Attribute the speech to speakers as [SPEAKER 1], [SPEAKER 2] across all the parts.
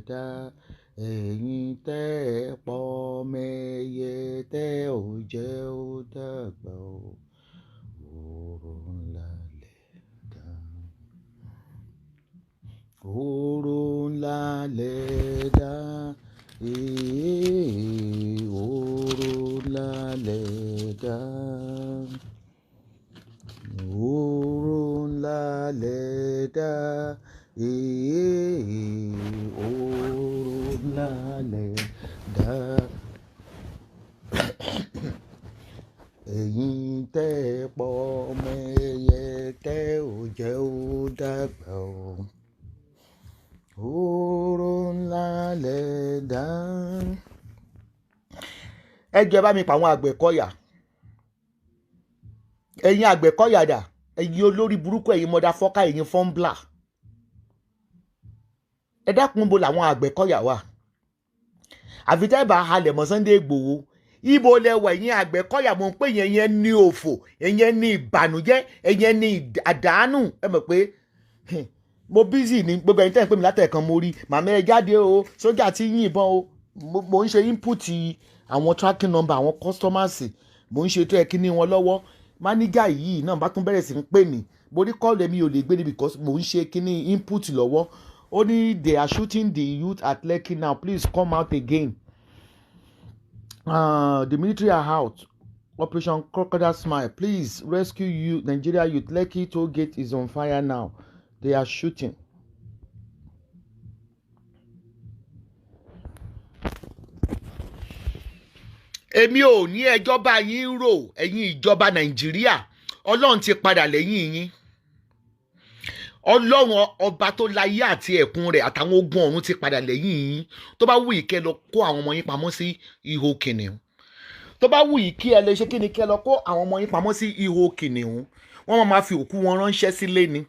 [SPEAKER 1] dá ẹ̀yin tẹ́ ẹ pọ̀ mẹ́yẹ tẹ́ ò jẹ́ ó dàgbà o oró ńlá lẹ̀ dá oró ńlá lẹ̀ dá oró ńlá lẹ̀ dá oró ńlá lẹ̀ dá oró ńlá lẹ̀ dá ẹ̀yin tẹ́ ẹ pọ̀ mẹ́yẹ tẹ́ ò jẹ́ ó dàgbà o oró ńlá lẹ̀ dá. ẹ jẹ́ bá mi pa àwọn Àgbẹ̀kọ̀yà, ẹ̀yin Àgbẹ̀kọ̀yà dà, ẹ̀yin olórí burúkú, ẹ̀yin motherfucker, ẹ̀yin fọ́nblà, ẹ dákun bo làwọn Àgbẹ̀kọ̀yà wà. àfi tẹ́ bá halẹ̀ mọ́ Sunday Igboho, ibo lẹwà ẹ̀yin Àgbẹ̀kọ̀yà, mọ̀ pé yẹn ní òfò, ẹ̀yẹn ní ìbànújẹ́, ẹ̀yẹn ní àdánù. Ẹ mọ̀ pé mo busy ní gbogbo ẹ̀yin tẹ́ ń pè mí látẹ̀kan mo rí màmá ẹ jáde o, sójà ti yìnbọn o, mo ń ṣe input àwọn tracking number àwọn customers, mo ń ṣe tó ẹ kí ní wọn lọ́wọ́. máníjà yìí náà bá tún bẹ̀rẹ̀ sí ń pè mí, mo rí call mi ò lè gbé ní because mo ń ṣe kí ní input lọ́wọ́. ó ní they are shooting the youth at Lekki now, please come out again. The military are out. Operation Crocodile Smile, please rescue you, Nigeria youth. Lekki toll gate is on fire now. They are shooting. Èmi ò ní ẹjọ́ bá yín rò, ẹ̀yin ìjọba Nàìjíríà. Ọlọ́run ti padà lẹ́yìn yín. Ọlọ́run ọba tó láyé àti ẹ̀kún rẹ̀ àtàwọn ogun ọ̀run ti padà lẹ́yìn yín. Tó bá wù yín kẹ́ lọ kó àwọn ọmọ yín pamọ́ sí ihò kìnìún. Tó bá wù yín kí ẹ lè ṣe kí ni kẹ́ lọ kó àwọn ọmọ yín pamọ́ sí ihò kìnìún. Wọ́n máa fi òkú wọn ránṣẹ́ sílé ni.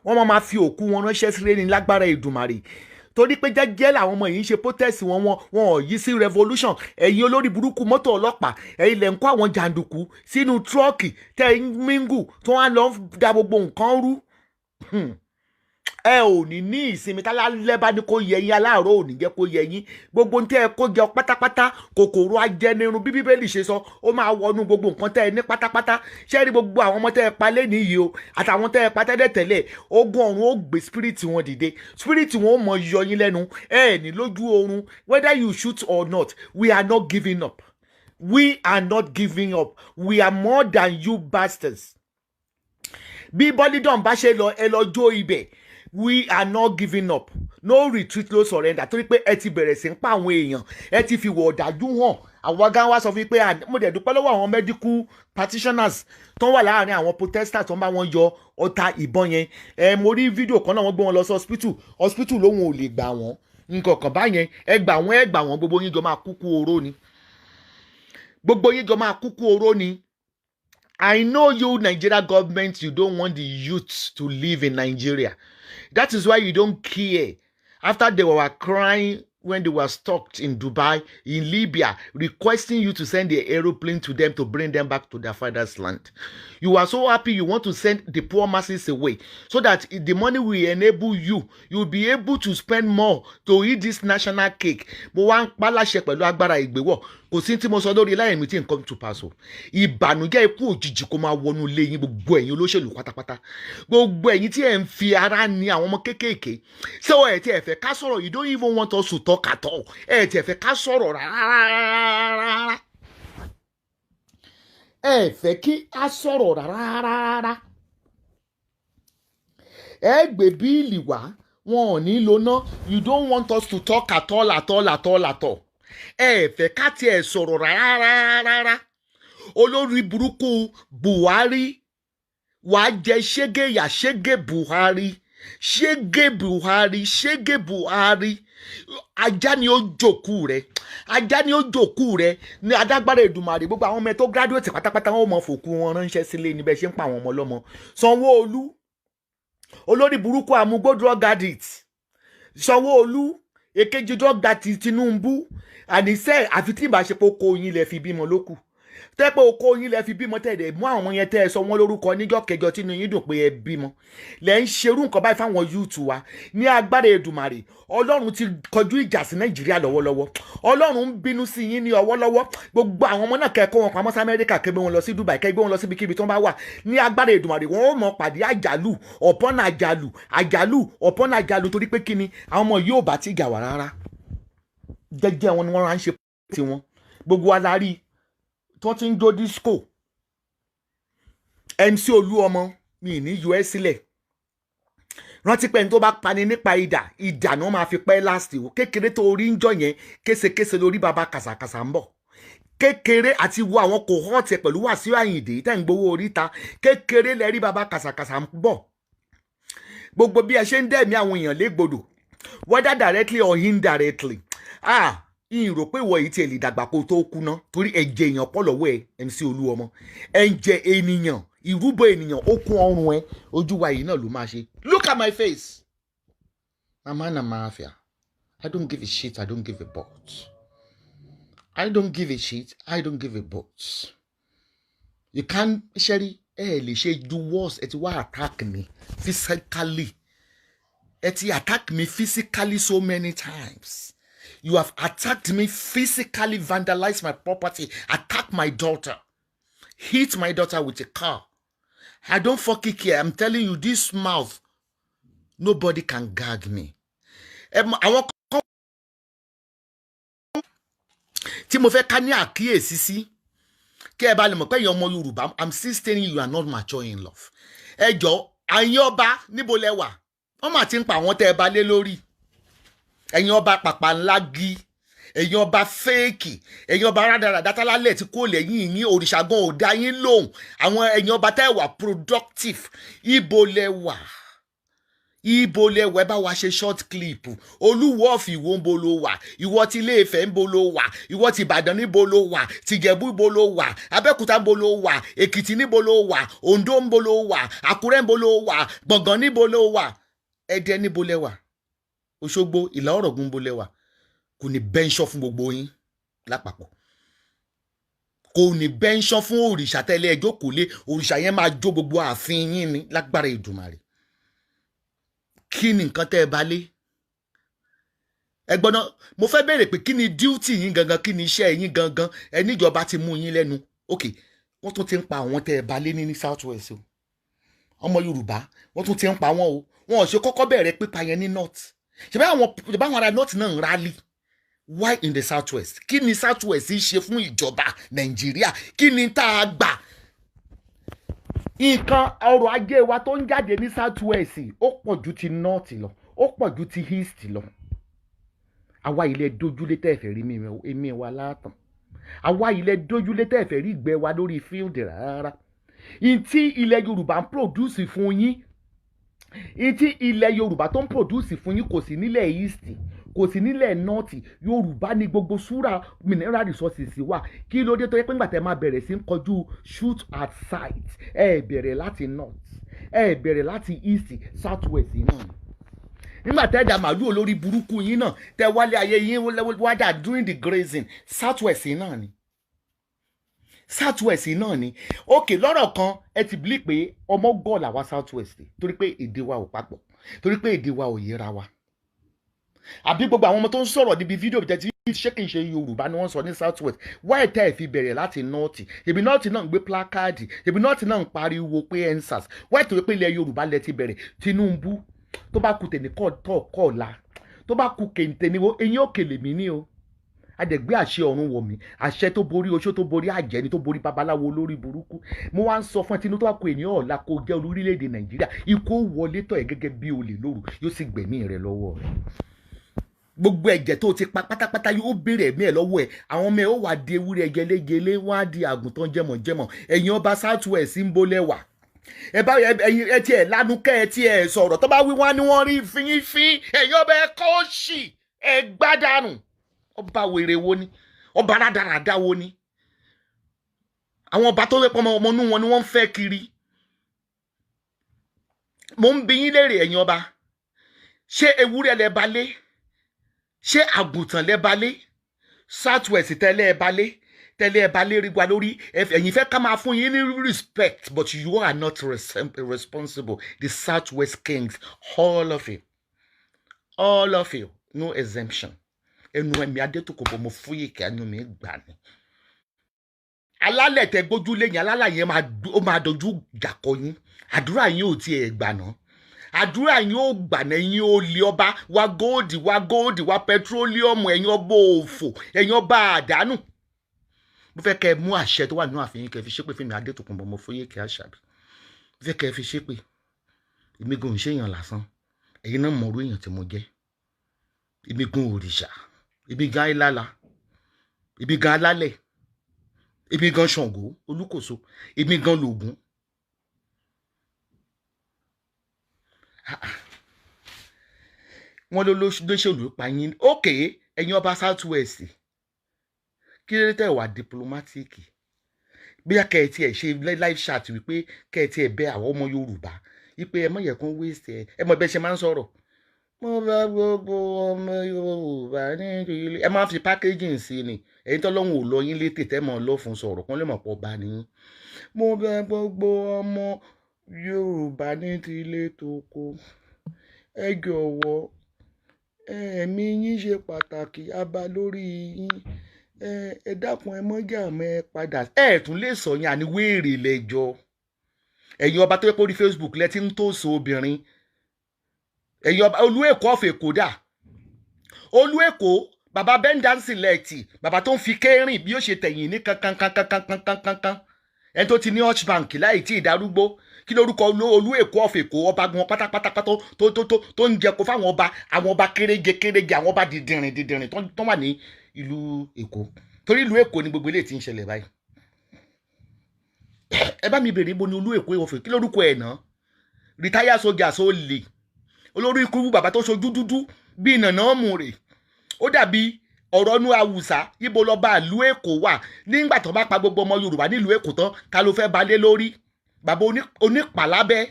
[SPEAKER 1] Wọ́n máa fi òkú wọn ránṣẹ́ sílé ni lágbára Èdùmàrè. Torí pé jẹ́jẹ́ làwọn ọmọ yìí ń ṣe protest wọn ò yí sí revolution. Ẹ̀yin olórí burúkú mọ́tò ọlọ́pàá, ẹ̀yin lẹ̀ ń kó àwọn jàǹdùkú sínú tírọ́ọ̀kì tẹ́ ń mingu tó wá lọ da gbogbo nǹkan rú. Ẹ ò ní ìsinmi tálálẹ́ bá ní kó yẹ yín, aláàárọ̀ ò ní jẹ́ kó yẹ yín. Gbogbo ń tẹ́ ẹ kó jẹ pátápátá, kòkòrò ajẹnirun bí Bíbélì ṣe sọ, ó máa wọnú gbogbo nǹkan tẹ́ ẹ ní pátápátá. Ṣé rí gbogbo àwọn ọmọ tẹ́ ẹ pa lẹ́nu yìí o, àtàwọn tẹ́ ẹ pa tẹ́lẹ̀ tẹ́lẹ̀, ogun ọ̀run ó gbé spirit wọn dìde, spirit wọn ó mọ yọ yín lẹ́nu. Ẹ ní lójú oorun, whether you shoot or not, we are not giving up. We are not giving up. We are more than you bastards. Bí Bọ́lídọ̀n bá ṣe lọ, ẹ lọ jó ibẹ̀. We are not giving up. No retreat, no surrender. Torí pé ẹ ti bẹ̀rẹ̀ sí ń pa àwọn èèyàn, ẹ ti fi wọ̀ ọ̀dájú hàn. Àwọn gan wa sọ fún mi pé mo dẹ̀ dúpẹ́ lọ́wọ́ àwọn medical practitioners tó wà láàárín àwọn protesters tó ń bá wọn yọ ọta ìbọn yẹn. Mo rí fídíò kan náà, wọ́n gbé wọn lọ sí hospital lóhun ò lè gbà wọ́n. Nǹkan kan báyẹn, ẹ gbà wọ́n, gbogbo yín jọ máa kúkú oró ni. Gbogbo yín jọ máa kúkú oró ni. I know you, Nigeria government, you don't want the youth to live in Nigeria. That is why you don't care. After they were crying when they were stuck in Dubai, in Libya, requesting you to send the aeroplane to them to bring them back to their father's land. You are so happy you want to send the poor masses away so that the money will enable you. You will be able to spend more to eat this national cake. Mo wá ń pa láṣẹ pẹ̀lú agbára ìgbéwọ̀. Kò sí tí mo sọ lórí láyé mi tí n come to pass o. Ìbànújẹ́ ikú òjijì kó máa wọnú ilé yín, gbogbo ẹ̀yin olóṣèlú pátápátá. Gbogbo ẹ̀yin tí ẹ̀ ń fi ara ní àwọn ọmọ kéékèèké. Ṣé ẹ̀ tí ẹ fẹ́ ká sọ̀rọ̀? You don't even want us to talk at all. Ẹ̀ tí ẹ fẹ́ ká sọ̀rọ̀ rárá. Ẹ fẹ́ kí a sọ̀rọ̀ rárá. Ẹ gbé bíìlì wá, wọn ò ní lò ná. You don't want us to talk at all. Ẹ fẹ́ ká tiẹ̀ sọ̀rọ̀ rárá. Olórí burúkú Buhari wàá jẹ ṣégeyà, ṣégé Buhari. Ajá ni ó jòkú rẹ̀. Ní adágbára Èdùmàrè, gbogbo àwọn ọmọ tó graduate pátápátá wọn ò mọ fòkú wọn ránṣẹ́ sílé níbẹ̀ ṣe ń pa àwọn ọmọ ọlọ́mọ. Sanwó-Olú, olórí burúkú amúgbó drug addict. Sanwó-Olú, èkejì drug addict Tinubu. Àníṣe àfi tí ìbáṣepọ̀ kó yín lẹ fi bímọ lókù. tẹ́ pé oko yín lẹ fi bímọ tẹ̀dẹ̀ mú àwọn yẹn tẹ́ ẹ sọ wọ́n lórúkọ níjọ́ kẹjọ tí inú yín dùn pé ẹ bímọ lẹ́ ń ṣerú nǹkan báyìí fáwọn yúùtù wa ní agbára Èdùmàrè ọlọ́run ti kọjú ìjà sí Nàìjíríà lọ́wọ́lọ́wọ́ ọlọ́run ń bínú sí yín ní ọwọ́lọ́wọ́ gbogbo àwọn ọmọ náà kẹ́kọ̀ọ́ wọn pamọ́ sí Amẹ́ríkà kẹ́gbẹ́ wọn lọ sí Dubai kẹ́gbẹ́ wọn lọ síbikíbi tó ń bá wà ní agbára Èdùmàrè wọn ó mọ pàdé àjálù ọ̀pọ̀nà àjálù ọ̀pọ̀nà àjálù torí pé kíni àwọn ọmọ yóò bá ti jà wá rárá jẹ́jẹ́ wọn ni wọ́n rán ṣe tiwọn gbogbo wa la rí tí wọ́n ti ń jó disco MC Olúọmọ mi ní us sílẹ̀ rántí pé ní tó bá pani nípa ìdà ni wọ́n máa fi pẹ́ láti o kékeré tó orí ń jọ yẹn késekése lórí bàbá kàsàkàsà ń bọ̀ kékeré àti wo àwọn cohort ẹ̀ pẹ̀lú Wàsíù Àyìndé tẹ́ ń gbowó oríta kékeré lẹ́rí bàbá kàsàkàsà ń bọ̀ gbogbo bí ẹ ṣe ń dẹ̀mí àwọn èèyàn légbodò whether directly or indirectly ìrò pé ìwọ yìí tiẹ̀ lè dàgbà kó tó kú ná torí ẹ̀jẹ̀ èèyàn pọ̀ lọ́wọ́ ẹ MC Olúọmọ ẹ̀jẹ̀ ènìyàn ìrúbọ ènìyàn ó kún ọrùn ẹ ojú wa yìí náà ló máa ṣe. Look at my face. I'm a mafia. I don't give a shit. I don't give a but. I don't give a shit. I don't give a but. You can't, Sherry, lè ṣe do worse. Ẹ ti wá attack me physically. Ẹ ti attack me physically so many times. You have attacked me physically, vandalized my property, attacked my daughter, hit my daughter with a car. I don't fucking care. I'm telling you, this mouth, nobody can gag me. Àwọn kan tí mo fẹ́ ká ní àkíyèsí sí kí ẹ bá lè mọ̀ pé ẹ̀yin ọmọ Yorùbá, I'm still telling you are not mature in love. Ẹ jọ̀ọ́, àyìn ọba níbo lẹ wà? Wọ́n mà ti ń pa àwọn tẹ́ ẹ bá lé lórí. Ẹ̀yin ọba pàpà ńlá gi, ẹ̀yin ọba fẹ́ẹ̀kì, ẹ̀yin ọba rádaràdá tálálẹ̀ tí kò lẹ́yìn yín òrìṣà gan ò dá yín lóhùn. Àwọn ẹ̀yin ọba tẹ́ ẹ wà productive. Ibo lẹ wà? Ibo lẹ wà? Ẹ bá wa ṣe short clip. Olúwo of Ìwó ń bo ló wà? Ìwọ ti Ilé Ifẹ̀ ń bo ló wà? Ìwọ ti Ìbàdàn ní bo ló wà? Ti Ìjẹ̀bú ń bo ló wà? Abẹ́òkúta ń bo ló wà? Èkìtì ní bo ló wà? Oǹdó ń bo ló wà? Àkúrẹ́ ń bo ló wà? Gbọ̀ngàn ní bo ló wà? Ẹdẹ ní bo lẹ wà? Òṣogbo Ìlà Ọ̀ràngún bo lẹ wà? Kò ní bẹ́ńṣọ́ fún gbogbo yín lápapọ̀. Kò ní bẹ́ńṣọ́ fún òrìṣà tẹ́lẹ̀ ẹjọ́ kò lé òrìṣà yẹn máa jó gbogbo ààfin yín ní lágbára Èdùmàrè. Kí ni nǹkan tẹ́ ẹ bá lé? Ẹ gbọ́dọ̀ mo fẹ́ bèèrè pé kí ni duty yín gangan, kí ni iṣẹ́ yín gangan? Ẹ níjọba ti mú yín lẹ́nu. Ok, wọ́n tún ti ń pa àwọn tẹ́ ẹ bá lé ní South West o. Ọmọ Yorùbá wọ́n tún ti ń pa wọ́n o. Wọn ò ṣe kọ́kọ́ bẹ̀rẹ̀ pípa yẹn ní North. Ṣé àwọn ará North náà ń rally? Why in the Southwest? Kí ni Southwest ṣe fún ìjọba Nàìjíríà? Kí ni tá a gbà? Nǹkan ọrọ̀ ajé wa tó ń jáde ní Southwest ó pọ̀ ju ti North lọ, ó pọ̀ ju ti East lọ. Àwa ilẹ̀ dojúlé tẹ́ fẹ́ rí èmi wa látàn. Àwa ilẹ̀ dojúlé tẹ́ fẹ́ rí ìgbẹ́ wa lórí field rárá. Ìtí ilẹ̀ Yorùbá ń produce fún yín, ìtí ilẹ̀ Yorùbá tó ń produce fún yín kò sí nílẹ̀ East, kò sí nílẹ̀ North. Yorùbá ní gbogbo súra mineral resources wà. Kí ló dé tó yẹ pé nígbà tẹ́ máa bẹ̀rẹ̀ sí ń kọjú shoot at sight, ẹ bẹ̀rẹ̀ láti North, ẹ bẹ̀rẹ̀ láti East, Southwest náà. Nígbà tẹ́ dà màálù olórí burúkú yín náà tẹ́ wálé ayé yín wádà during the grazing, Southwest náà ni. Southwest náà ni. Ok, lọ́rọ̀ kan ẹ ti bìlí pé ọmọ gọ́ọ̀lù àwa Southwest torí pé èdè wa ò papọ̀, torí pé èdè wa ò yẹra wa. Àbí gbogbo àwọn ọmọ tó ń sọ̀rọ̀ níbi fídíò bí tẹ́tí ṣé kì í ṣe Yorùbá ni wọ́n sọ ní Southwest. Why tẹ́ ẹ̀ fi bẹ̀rẹ̀ láti North? Ebi North náà ń gbé plákáàdì, ebi North náà ń pariwo pé EndSARS. Why torí pé ilẹ̀ Yorùbá lẹ ti bẹ̀rẹ̀? Tinubu tó bá kú tèmi kọ́ọ̀la, tó bá kú kèntè ni eyín òkèlè mi ní o. Adẹ̀gbé àṣẹ ọ̀run wọ̀ mí, àṣẹ tó borí oṣó, tó borí àjẹni, tó borí babaláwo lórí burúkú. Mo wá ń sọ fún ẹ Tinubu tó bá kú ènìyàn ọ̀la kó jẹ́ orílẹ̀-èdè Nàìjíríà, ikú wọlé tọ̀ ẹ́ gẹ́gẹ́ bí olè lóru, yóò sì gbẹ̀mí rẹ̀ lọ́wọ́ rẹ̀. Gbogbo ẹ̀jẹ̀ tó ti pa pátápátá yóò béèrè ẹ̀mí ẹ̀ lọ́wọ́ ẹ̀. Àwọn ọmọ ẹ̀ ó wà di ewúrẹ́ gẹlẹ́gẹlẹ́, wọ́n á di àgùntàn jẹmọ̀jẹmọ̀. Ẹ̀yin ọba Southwest ń bó lẹ́wà. Ẹ ti ẹ̀ lánú kẹ́ ẹ ti ẹ̀ sọ̀rọ̀ tó bá wí wá ni wọ́n rí fínyífín. Ẹ̀yin ọba ẹ̀ kọ́ òṣì ẹ̀ gbádànù. Ọba wèrè wo ni? Ọba rádaràdá wo ni? Àwọn ọba tó rẹpọ̀ ọmọ inú wọn ni wọ́n ń fẹ́ kiri. Mo ń bi yín léèrè ẹ̀yin ọba. Ṣé ewúrẹ́ lẹ balé? Ṣé àgùntàn lẹ balé? Southwest tẹ́lẹ̀ ẹ balé? tẹ́lẹ̀ ẹ bá lérí wa lórí ẹ̀yin fẹ́ ká máa fún yín ní respect but you are not responsible. The Southwest Kings, all of you, no exemption. Ẹnu ẹ̀mí Adétòkunbọ̀ mo Fúyèkẹ́ ẹnu mi gbà ní. Alálẹ̀ tẹ gbójúlé yẹn alálà yẹn ó máa dojú ìjà kọ yín. Àdúrà yín ò tiẹ̀ gbà náà. Àdúrà yín ò gbà náà, ẹ̀yin ò lè ọba wa góòdì wa pẹtrólíọ̀mù, ẹ̀yin ọba òfò, ẹ̀yin ọba àdánù. Mo fẹ́ kẹ́ ẹ mú àṣẹ tó wà nínú ààfin kẹ́ ẹ fi ṣépè fún mi Adétòkunbọ̀ mo Fúyèkẹ́ Àṣàbí. Mo fẹ́ kẹ́ ẹ fi ṣépè. Èmi gan ò ṣe èèyàn lásán. Ẹ̀yin náà mọ̀ orú èèyàn tí mo jẹ́. Èmi gan òrìṣà. Èmi gan Àìlálà. Èmi gan alálẹ̀. Èmi gan Ṣàngó Olúkòso. Èmi gan lògún. Wọ́n ló lóṣèlú pa yín. Okay, ẹ̀yin ọba Southwest. Kí ló tẹ̀ wá diplomatic? Bí a kẹ́ ẹ tiẹ̀ ṣe live chat wípé kẹ́ ẹ tiẹ̀ bẹ àwọn ọmọ Yorùbá wípé ẹ má yẹ kó waste ẹ mọ̀ bẹ́ẹ̀ ṣe máa ń sọ̀rọ̀. Mo bá gbogbo ọmọ Yorùbá ní ilé ẹ máa fi packaging sí ni ẹ̀yin tó lọ́hùn ò lọ yín létè tẹ́ mọ̀ lọ́ fún sọ̀rọ̀ kán lè mọ̀ pọ̀ bá ní. Mo bá gbogbo ọmọ Yorùbá ní ilé tó kó ẹ jọ̀wọ́ ẹ̀mí yín ṣe pàtàkì abá lórí yín ẹ dákun ẹ mọ́jà mẹ́ padà ẹ tún lè sọ yín àní wéèrè lẹ́jọ́ ẹ̀yin ọba tó yẹ kó rí Facebook lẹ́tí ń tó so obìnrin ẹ̀yin ọba Olú Èkó of Èkó dà Olú Èkó bàbá bendansi lẹ́ẹ̀tì bàbá tó ń fi kérìn bí ó ṣe tẹ̀yìn ní kankankankankankankan ẹni tó ti ní Hutch Bank láì tí ìdarúgbó kí lórúkọ Olú Èkó of Èkó ọba wọn pátápátá tó ń jẹ kó fáwọn ọba àwọn ọba kéréje àwọn ọba dìdìrìn tó wà ní ìlú Èkó torí ìlú Èkó ni gbogbo ilé tí ń ṣẹlẹ̀ báyìí. Ẹ bá mi bèrè ibo ni Olú Èkó of Èkó kí lórúkọ ẹ̀ náà rìtáyà sójà sólè olórí ikú bàbá tó ṣojú dúdú bíi nànà mùrè ó dàbí ọ̀rọ̀ nú Haúsá ibo lọ́ba ìlú Èkó wà nígbà tó bá pa gbogbo ọmọ Yorùbá nílùú Èkó tán ta ló fẹ́ balẹ̀ lórí bàbá onípàlábẹ́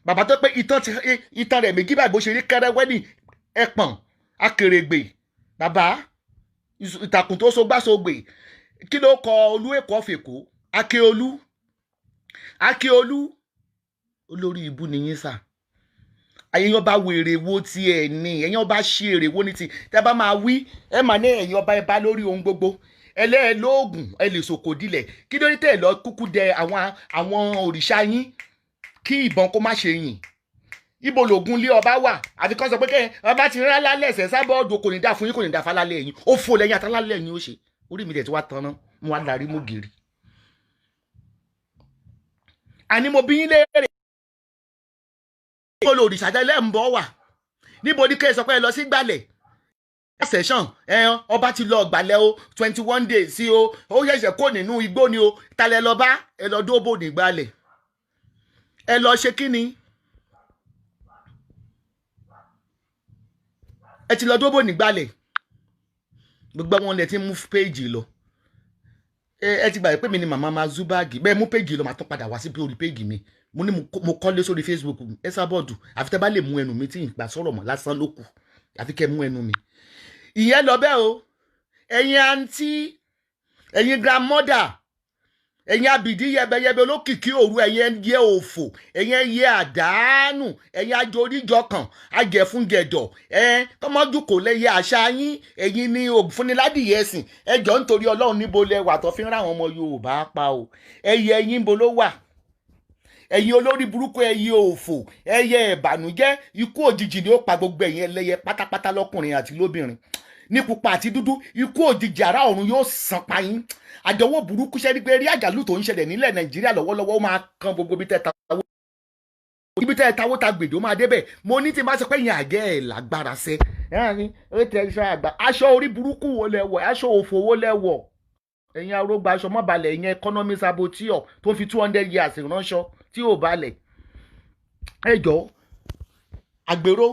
[SPEAKER 1] bàbá tó pé ìtàn rẹ̀ méjì báyìí bó ṣe rí kẹrẹwẹ́ ní ẹ̀pọ̀n akèrègbè bàbá ìtàkùn tó sọgbàsọgbè kí ló kọ Olú Èkó of Èkó Akíolú olórí ibú nìyí sà ẹ̀yin ọba wèrè wo ti ẹ̀ ní ẹ̀yin ọba ṣe èrè wo ní ti tẹ́ bá máa wí ẹ máa ní ẹ̀yin ọba ẹ bá lórí ohun gbogbo ẹlẹ́ẹ̀lóògùn ẹ lè sòkò dilẹ̀ kí ló ní tẹ̀ lọ kúkú dẹ àwọn òrìṣà yín kí ìbọn kó má ṣe yìn ibo lògùn lé ọba wà àti kọ́ sọ pé kẹ́ ọba ti rán lálẹ́ ẹ̀sẹ̀ sábọ́ọ̀dù kò ní dá fún yín kò ní dá fálálẹ̀ yín ó fò lẹ́yìn àtàlálẹ̀ yín ó ṣe orí mi dẹ̀ tí wàá tanná mo wá larí mú gèrè. àní mo bí yín léèrè níbo lòrìṣà tẹ́lẹ̀ ń bọ̀ wà níbo ní kẹ́ ẹ sọ pé ẹ lọ sí gbàlẹ̀ session ọba ti lọ gbàlẹ̀ o 21 days sí o ó ṣẹ̀ṣẹ̀ kó nínú igbó ni o talẹ̀ lọ bá ẹ lọ dóbò nígbàlẹ̀ ẹ lọ ṣe kí ni ẹ ti lọ dóbò nígbàlẹ̀ gbogbo wọn lẹ ti mú péjì lọ ẹ ti gbà pé mi ni màmá máa zú báàgì bẹ́ẹ̀ mú péjì lọ màá tún padà wá sí orí péjì mi mo ní mo kọ́lé sórí Facebook ẹ sábọ́ọ̀dù àfi tẹ́ bá lè mú ẹnu mi tí ìgbà sọ̀rọ̀ mọ́ lásán ló kù àfi kẹ́ mú ẹnu mi ìyẹn lọ bẹ́ẹ̀ o ẹ̀yin àǹtí ẹ̀yin grandmother ẹ̀yin abìdí yẹbẹyẹbẹ olókìkí òru ẹ̀yin ẹyẹ òfò ẹ̀yin ẹyẹ àdánù ẹ̀yin ajoríjọkàn ajẹ̀fúngẹ̀dọ̀ tọmọdún kò lẹ́yẹ àṣà yín ẹ̀yin ní òfúnniládìyẹ ẹ̀sìn ẹjọ́ nítorí Ọlọ́run níbo lẹ wà tó fi ń ra àwọn ọmọ Yorùbá pa o ẹyẹ ẹ̀yin bo ló wà ẹ̀yin olórí burúkú ẹyẹ òfò ẹyẹ ìbànújẹ́ ikú òjijì ni ó pa gbogbo ẹ̀yin ẹlẹ́yẹ pátápátá lọ́kùnrin àti lóbìnrin ní pupa àti dúdú ikú òjijì ará ọ̀run yóò san pa yín àjọwọ́ burúkú ṣẹ́ni pé rí àjálù tó ń ṣẹlẹ̀ nílẹ̀ Nàìjíríà lọ́wọ́lọ́wọ́ ó máa kan gbogbo ibi tẹ́ tawó ta gbèdé ó máa débẹ̀ mo ní tí n bá sọ pé ìyẹn àgẹ́ ẹ̀ lágbára sẹ́ ó tẹ iṣẹ́ àgbà aṣọ orí burúkú wo lẹ wọ̀ aṣọ òfò wo lẹ wọ̀ ẹ̀yin arógbá aṣọ mọ́balẹ̀ ìyẹn economy saboteur tó fi 200 years ránṣọ tí ò balẹ̀ ẹjọ́ àgbèrò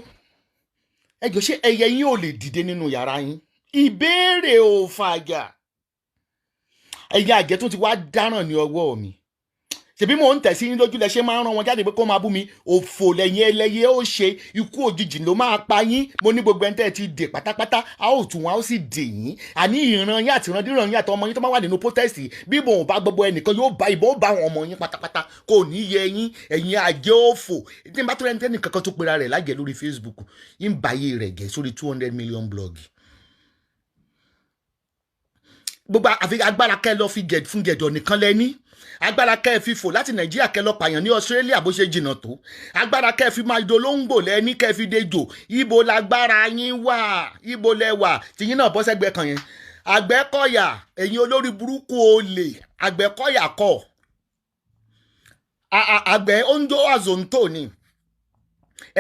[SPEAKER 1] ẹjọ́ ṣé ẹyẹ yín ò lè dìde nínú yàrá yín ìbéèrè ò fàjà ẹ̀yin àjẹ́ tó ti wá dáràn ní ọwọ́ mi ṣebí mò ń tẹ̀ sí yín lójú lẹ ṣe máa ń rán wọn jáde pé kó máa bú mi òfò lẹ́yìn ẹlẹ́yẹ ó ṣe ikú òjijì ló máa pa yín mo ní gbogbo ẹni tẹ́ ẹ ti dè pátápátá a ó tún wọn a ó sì dè yín àní ìran yín àti ìrandíran yín àtọmọ yín tó máa wà nínú protest bí ìbọn ò bá gbogbo ẹnìkan yóò bá ìbọn ó bá àwọn ọmọ yín pátápátá kò ní yẹ yín ẹ̀yin àjẹ́ òfò tí n bá tó rẹ́ni tẹ́nì kankan tó pera rẹ̀ lájẹ́ lórí Facebook ń báyé rẹ̀ gẹ̀ sórí 200 million blog gbogbo àfi agbára kẹ́ lọ fi fún gẹ̀dọ̀ nìkan lẹ́ní agbára kẹ́ fi fò láti Nàìjíríà kẹ́ lọ pààyàn ní Australia bó ṣe jìnnà tó agbára kẹ́ fi máa dolóńgbò lẹ́ní kẹ́ fi dejò ibo lágbára yín wà ibo lẹ́wà tìyín náà bọ́ sẹ́gbẹ́ kan yẹn Àgbẹ̀kọ̀yà ẹ̀yin olórí burúkú olè Àgbẹ̀kọ̀yà kọ̀ àgbẹ̀ oúnjẹ àzòǹtò ni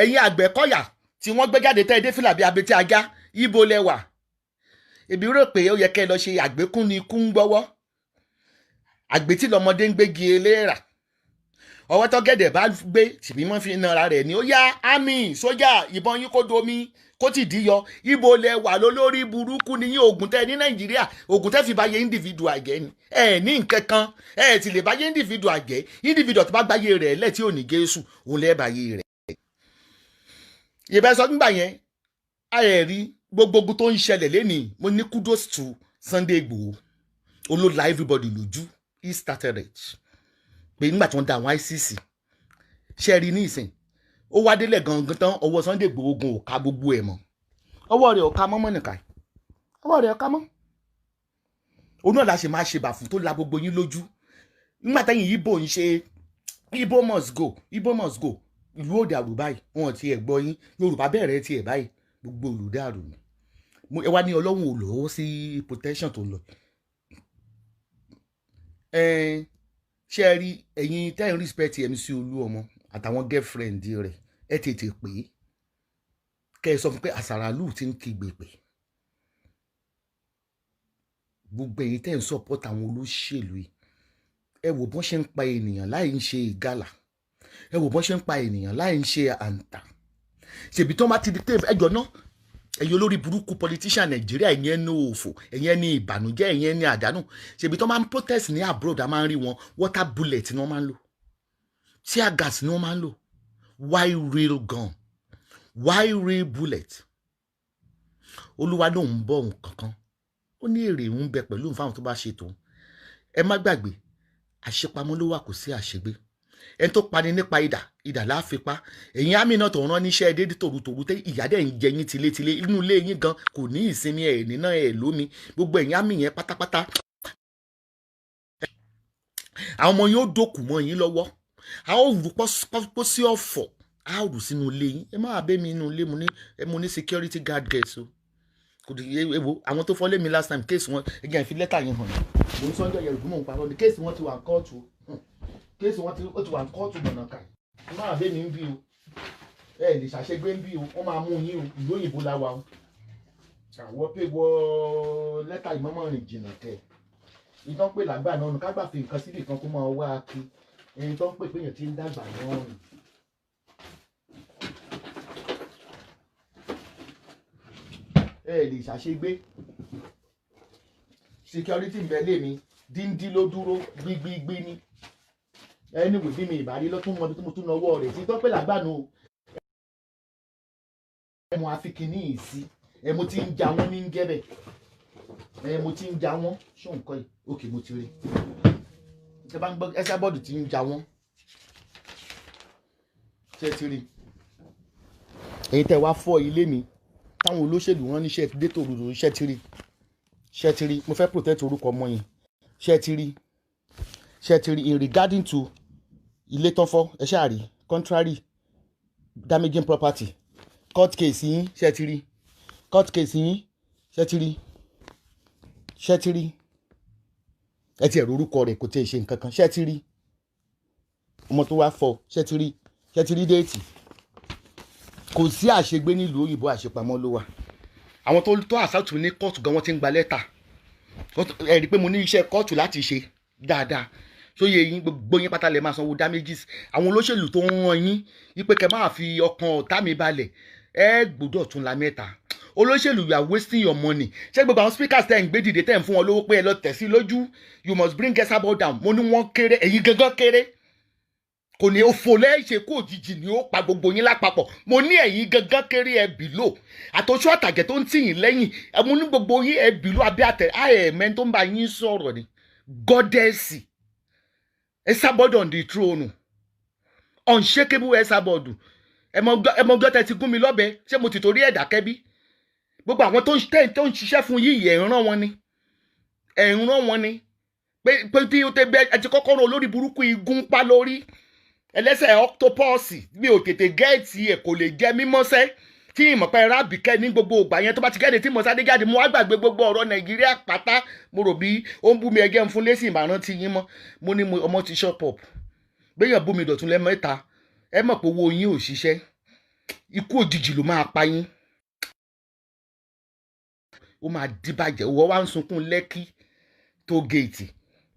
[SPEAKER 1] ẹ̀yin Àgbẹ̀kọ̀yà tí wọ́n gbé jáde tẹ́ ẹ dé fìlà bí abetí ajá ibo lẹ́wà ebi rò pé ó yẹ kẹ́ lọ ṣe àgbékún ni ikú ń gbọ́wọ́ àgbétí lọmọdé ń gbégi eléèrà ọwọ́ tó gẹ̀dẹ̀ bá gbé ṣèbí mọ́ fi nara rẹ̀ ni ó yá àmì sójà ìbọn yín kó domi kó ti dí yọ ibo lẹ wà lólórí burúkú ni yín oògùn tẹ ní Nàìjíríà oògùn tẹ fi báyé individual jẹ ni ẹ ní nǹkan kan ẹ ti lè báyé individual jẹ individual tó bá gbáyé rẹ̀ lẹ tí ò ní Jésù òun lẹ báyé rẹ̀ ìbẹ sọ nígbà yẹn ayẹ rí gbogbo tó ń ṣẹlẹ̀ lẹ́nìí mo ní kudos to Sunday Igboho olóla everybody lójú he started it pé nígbà tí wọ́n da àwọn ICC ṣe rí ní ìsìn ó wá délẹ̀ gangan tán ọwọ́ Sunday Igboho gun ò ká gbogbo ẹ̀ mọ́ ọwọ́ rẹ̀ ò ká mọ́ mọ́nìkà ọwọ́ rẹ̀ ò ká mọ́ òun náà la ṣe máa ṣe bàfún tó la gbogbo yín lójú nígbà táyìn Igbo ń ṣe Igbo must go ìlú òde àrù báyìí wọn ti ẹ̀ gbọ́ yín Yorùbá bẹ̀rẹ̀ ti ẹ̀ báyìí gbogbo olùdárò ni ẹ wá ní Ọlọ́run ò lọ́wọ́ sí protection tó lọ ṣé ẹ rí ẹ̀yin tẹ́yìn respect MC Olúọmọ àtàwọn girlfriend rẹ̀ ẹ tètè pé kẹ́ ẹ sọ fún pé àsàràlù ti ń kígbe pé gbogbo ẹ̀yin tẹ́yìn support àwọn olóṣèlú yìí ẹ wò bọ́n ṣe ń pa ènìyàn láì ń ṣe ìgalà ẹ wò bọ́n ṣe ń pa ènìyàn láì ń ṣe àǹtà ṣèbí tó má ti di tèèfù ẹjọ́ náà ẹ̀yin olórí burúkú politician Nàìjíríà ẹ̀yin ẹni òfò ẹ̀yin ẹni ìbànújẹ́ ẹ̀yin ẹni àdánù ṣèbí tó máa ń protest ní abroad a máa ń rí wọn water bullet ni wọ́n máa ń lò tear gas ni wọ́n máa ń lò why real gun why real bullet Olúwa ló ń bọ̀ nǹkan kan ó ní èrè ń bẹ pẹ̀lú fáwọn tó bá ṣe tó ẹ má gbàgbé àṣepamọ́ ló wà kò sí àṣegbé ẹni tó pani nípa idà láàfipá ẹ̀yin àmì náà tó rán níṣẹ́ dédé tòrutòru tẹ ìyá dẹ̀ ń jẹ yín tilétilé inú ilé yín gan kò ní ìsinmi ẹ̀ nínà ẹ̀ lómi gbogbo ẹ̀yin àmì yẹn pátápátá àwọn ọmọ yín ó dòkù mọ́ yín lọ́wọ́ a ó rú pọ́ sí ọ̀fọ̀ a ó rú sínú ilé yín ẹ má bẹ́ mi inú ilé mo ní security guard girls o kò dì ewo àwọn tó fọ́lé mi last time kéèsì wọn ẹgbẹ́ ìfi lẹ́tà yẹn hàn mo ní Sunday Yorùbá mò ń parọ́ ni kéèsì wọn ti wà kóòtù kéèsì wọn ti wà kóòtù gbọ̀nàkà máa bẹ́ mi ń bí o ẹ lè ṣàṣegbé ń bí o wọ́n máa mú yín o ìlú òyìnbó la wa o àwọn pé wọ lẹ́tà ìmọ̀mọ́ rìn jìnnà tẹ̀ ìtàn pé làgbà náà nù kágbà fi nǹkan síbì kan kó máa wá kí ẹni tó ń pè péyàn tí ń dàgbà náà rìn. ẹ lè ṣàṣegbé security ń bẹ lé mi díndín ló dúró gbígbígbí ní ẹni wò bí mi ìbàdí lọ́tún mọ́bí tó mo tún náwó rẹ̀ sí tó pé làgbà nù ẹmu afikini yìí sí ẹmu tí ń ja wọn ní ń gẹ́bẹ̀ ẹmu tí ń ja wọn ṣó nǹkan yìí òkè mo ti rí ẹ bá ń gbọ́ ẹsẹ̀ bọ́ọ̀dù tí ń ja wọn ṣe ti rí èyí tẹ́ wá fọ́ ilé mi táwọn olóṣèlú wọn níṣẹ́ dé tòrò ṣe ti rí mo fẹ́ protect orúkọ ọmọ yẹn ṣe ti rí in regarding to ilé tán fọ́ ẹ ṣáà rí contrary damaging property court case yín ṣe ti rí court case yín ṣe ti rí ẹ ti ẹ̀rọ orúkọ rẹ̀ kò tẹ̀ ṣe nǹkan kan ṣe ti rí ọmọ tó wá fọ́ ṣe ti rí déètì kò sí àṣegbé nílùú òyìnbó àṣepamọ́ ló wà àwọn tó àṣàtù ní kóòtù gan wọ́n ti ń gba lẹ́tà ẹ rí i pé mo ní iṣẹ́ kóòtù láti ṣe dáadáa sóye yín gbogbo yín pátá lè máa sanwó damages àwọn olóṣèlú tó ń ràn yín wípé kẹ́ máa fi ọkàn ọ̀tá mi balẹ̀ ẹ gbọ́dọ̀ tún la mẹ́ta olóṣèlú you are wasting your money ṣé gbogbo àwọn speakers tẹ̀ ń gbé dìde tẹ̀ ń fún wọn lówó pé ẹ lọ tẹ̀ sí lójú you must bring Esabod down mo ní wọ́n kéré ẹ̀yin gangan kéré kò ní òfò lẹ́ẹ̀ṣẹ̀ kó òjijì ni ó pa gbogbo yín lápapọ̀. Mo ní ẹ̀yin gangan kéré ẹ bìlò àtọ́jú àtàjẹ́ tó ń tì yín lẹ́yìn mo ní gbogbo yín ẹ bìlò abẹ́ àtẹ àẹ̀mẹ́ tó ń bá yín sọ̀rọ̀ ni gọ́dẹ́sì Esabod on the throne unshakable Esabod ẹ mọ gbọ́tẹ̀ ti gún mi lọ́bẹ ṣé mo ti torí ẹ̀dá kẹ́bí gbogbo àwọn tó ń ṣiṣẹ́ fún yìí ẹ̀ ń rán wọn ni pé tí ó tẹ bẹ ẹ ti kọ́kọ́ rán olórí burúkú igun pa lórí ẹlẹ́sẹ̀ octopus mi ò tètè gẹ́ẹ̀tì ẹ̀ kò lè jẹ́ mímọ́sẹ́ tí ìmọ̀pẹ́ rábìkẹ́ ní gbogbo ìgbà yẹn tó bá ti gẹ́ẹ̀dẹ̀ tí Mọ́sádé jáde mo wá gbàgbé gbogbo ọ̀rọ̀ Nàìjíríà pátá mo rò bí ó ń bú mi ẹgẹ́ ń fún lẹ́sìn ìmọ̀ràn tí yín mọ́ mo ní ọmọ ti shop up gbéyàn bú mi dọ̀tún lẹ́mẹ́ta ẹ mọ̀ pé owó yín ò ṣiṣẹ́ ikú òjijì ló máa pa yín ó máa dìbàjẹ́ owó wa ń sunkún Lẹ́kì tó géètì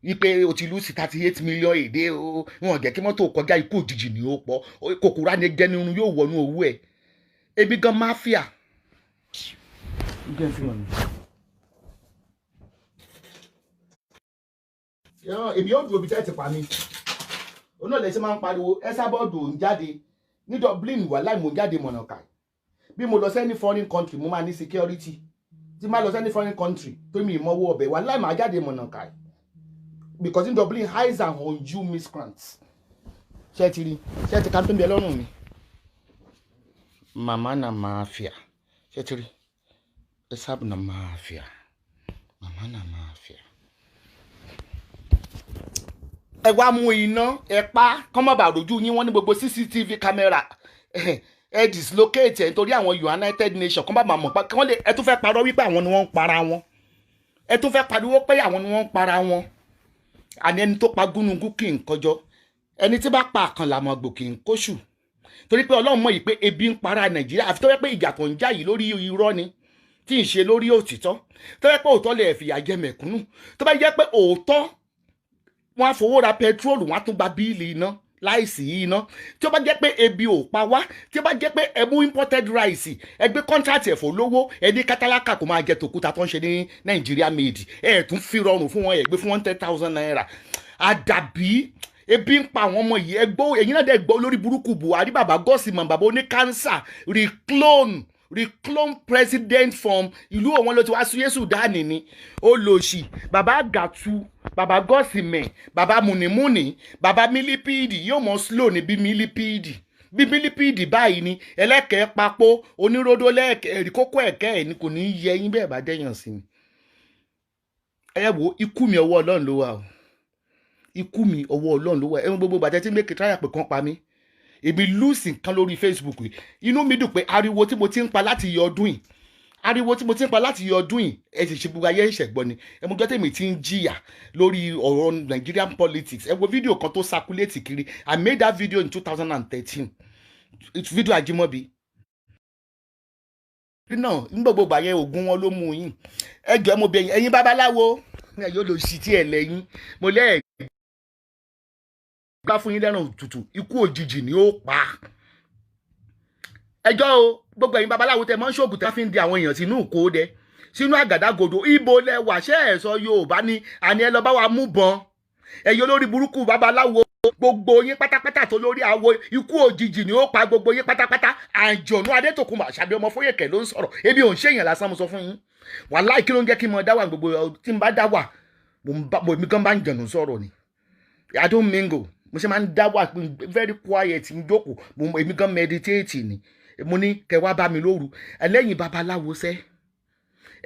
[SPEAKER 1] wípé o ti lù sí 38 million èdè o wọn jẹ́ kí mọ́tò kọjá ikú òjijì ni ó pọ̀ kòkòrò anẹgẹni irun yóò wọnú owó ẹ̀ ebi gan máfíà. èmi yóò dúró bí tẹ́ ti pa mi òun náà lè ṣe máa ń pariwo Esabod ń jáde ní Dublin wà láì mò ń jáde mọ̀nàkà bí mo lọ sẹ́ni foreign country mo máa ní security tí máa lọ sẹ́ni foreign country tó mi ìmọ̀wọ́ ọbẹ̀ wà láì máa jáde mọ̀nàkà because in Dublin highs and unju miscreants ṣé ti ká tó ń bẹ lọ́rùn mi mama na mafia ṣé ti rí Esabod na mafia mama na mafia. Ẹ wá mú iná ẹ pa kọ́ mọ́ bàa rojú yín wọ́n ní gbogbo CCTV camera ẹ dislocate ẹ nítorí àwọn United Nations kọ́ bá máa mọ̀ pa kí wọ́n lè ẹ tún fẹ́ parọ́ wípé àwọn ni wọ́n ń para wọn ẹ tún fẹ́ pariwo pé àwọn ni wọ́n ń para wọn àní ẹni tó pa gúnugún kì í kọjọ́ ẹni tí bá pa àkànlà mọ̀gbò kì í kóṣù torí pé Ọlọ́run mọ̀ yìí pé ebi ń para Nàìjíríà àfi tó yẹ pé ìjà tó ń jà yìí lórí irọ́ ni tí ì ṣe lórí òtítọ́ tó yẹ pé òótọ́ lè fìyà jẹ mẹ̀kúnnù tó bá yẹ pé òótọ́ wọ́n á fowó ra pẹtrólù wọ́n á tún gba bíìlì iná láìsí iná tí ó bá jẹ́ pé ebi ò pa wá tí ó bá jẹ́ pé ẹ mú imported rice ẹ gbé contract ẹ̀fọ́ lówó ẹ ní kátàlákà kò máa jẹ tòkúta tó ń ṣe ní Nàìjíríà made ẹ tún fi rọrùn fún wọn ẹ gbé fún 100,000 naira àdàbí ebi ń pa àwọn ọmọ yìí ẹ gbọ́ ẹ̀yin náà dẹ̀ gbọ́ lórí burúkú Buhari bàbá gọ́ọ̀sìmọ̀ bàbá oní cancer reclone president from ìlú òun ló ti wá sí Sudan ni olóṣì bàbá gàtú bàbá gọ́ọ̀sìmẹ̀ bàbá múnimúni bàbá mílípìdì yóò mọ slow ní bí mílípìdì báyìí ni ẹlẹ́kẹ̀ẹ́ papò oníródó lẹ́ẹ̀kẹ́ ẹ̀rí kókó ẹ̀kẹ́ ẹ̀ ni kò ní í yẹ yín bẹ́ẹ̀ bá dẹ́yàn sí ni ẹ wo ikú mi ọwọ́ Ọlọ́run ló wà o ikú mi ọwọ́ Ọlọ́run ló wà ẹ̀wọ̀n gbogbo bàtẹ́ tí mẹ́kì táyà pé kán pa mí èmi lùsì kan lórí Facebook yìí inú mi dùn pé ariwo tí mo ti ń pa láti yọ ọdún yìí ẹ sì ṣe gbogbo ayé ìṣẹ̀gbọ́n ni ẹ mú gbọ́dọ̀ mi ti ń jìyà lórí ọ̀rọ̀ Nigerian politics ẹ wo fídíò kan tó circulate kiri I made that video in 2013 fídíò Ajimobi náà ní gbogbo àyẹ ogun wọn ló mú yín ẹ jọ mo bẹ̀ ẹ̀yin babaláwo ẹ yóò lọ sí tí ẹ lẹ́yìn mo lẹ́ẹ̀ gbá fún yín lẹ́rùn tútù ikú òjijì ni ó pa ẹjọ́ o gbogbo ẹ̀yin babaláwo tẹ mọ́ ṣòògùn tẹ́ fi ń di àwọn èèyàn sínú ìkó dẹ sínú àgàdàgodo ibo lẹ wà ṣe ẹ̀ sọ Yorùbá ni àní ẹ lọ bá wa mú bọn ẹ̀yin olórí burúkú babaláwo gbogbo yín pátápátá tó lórí àwo ikú òjijì ni ó pa gbogbo yín pátápátá Àjọ̀nú Adétòkunbọ̀ Àṣàbí ọmọ Fóyèkẹ́ ló ń sọ̀rọ̀ ebi ò ń ṣèyàn lásán mo sọ fún yín wàláhì kí ló ń jẹ́ kí n mọ dá wà gbogbo tí n bá dá wà mo mi gan bá ń jẹ̀nù sọ̀rọ̀ ni I don't mingle mo ṣe máa ń dá wà very quiet ń jókòó èmi gan meditate ni mo ní kẹ wá bá mi lóru ẹlẹ́yìn babaláwo sẹ́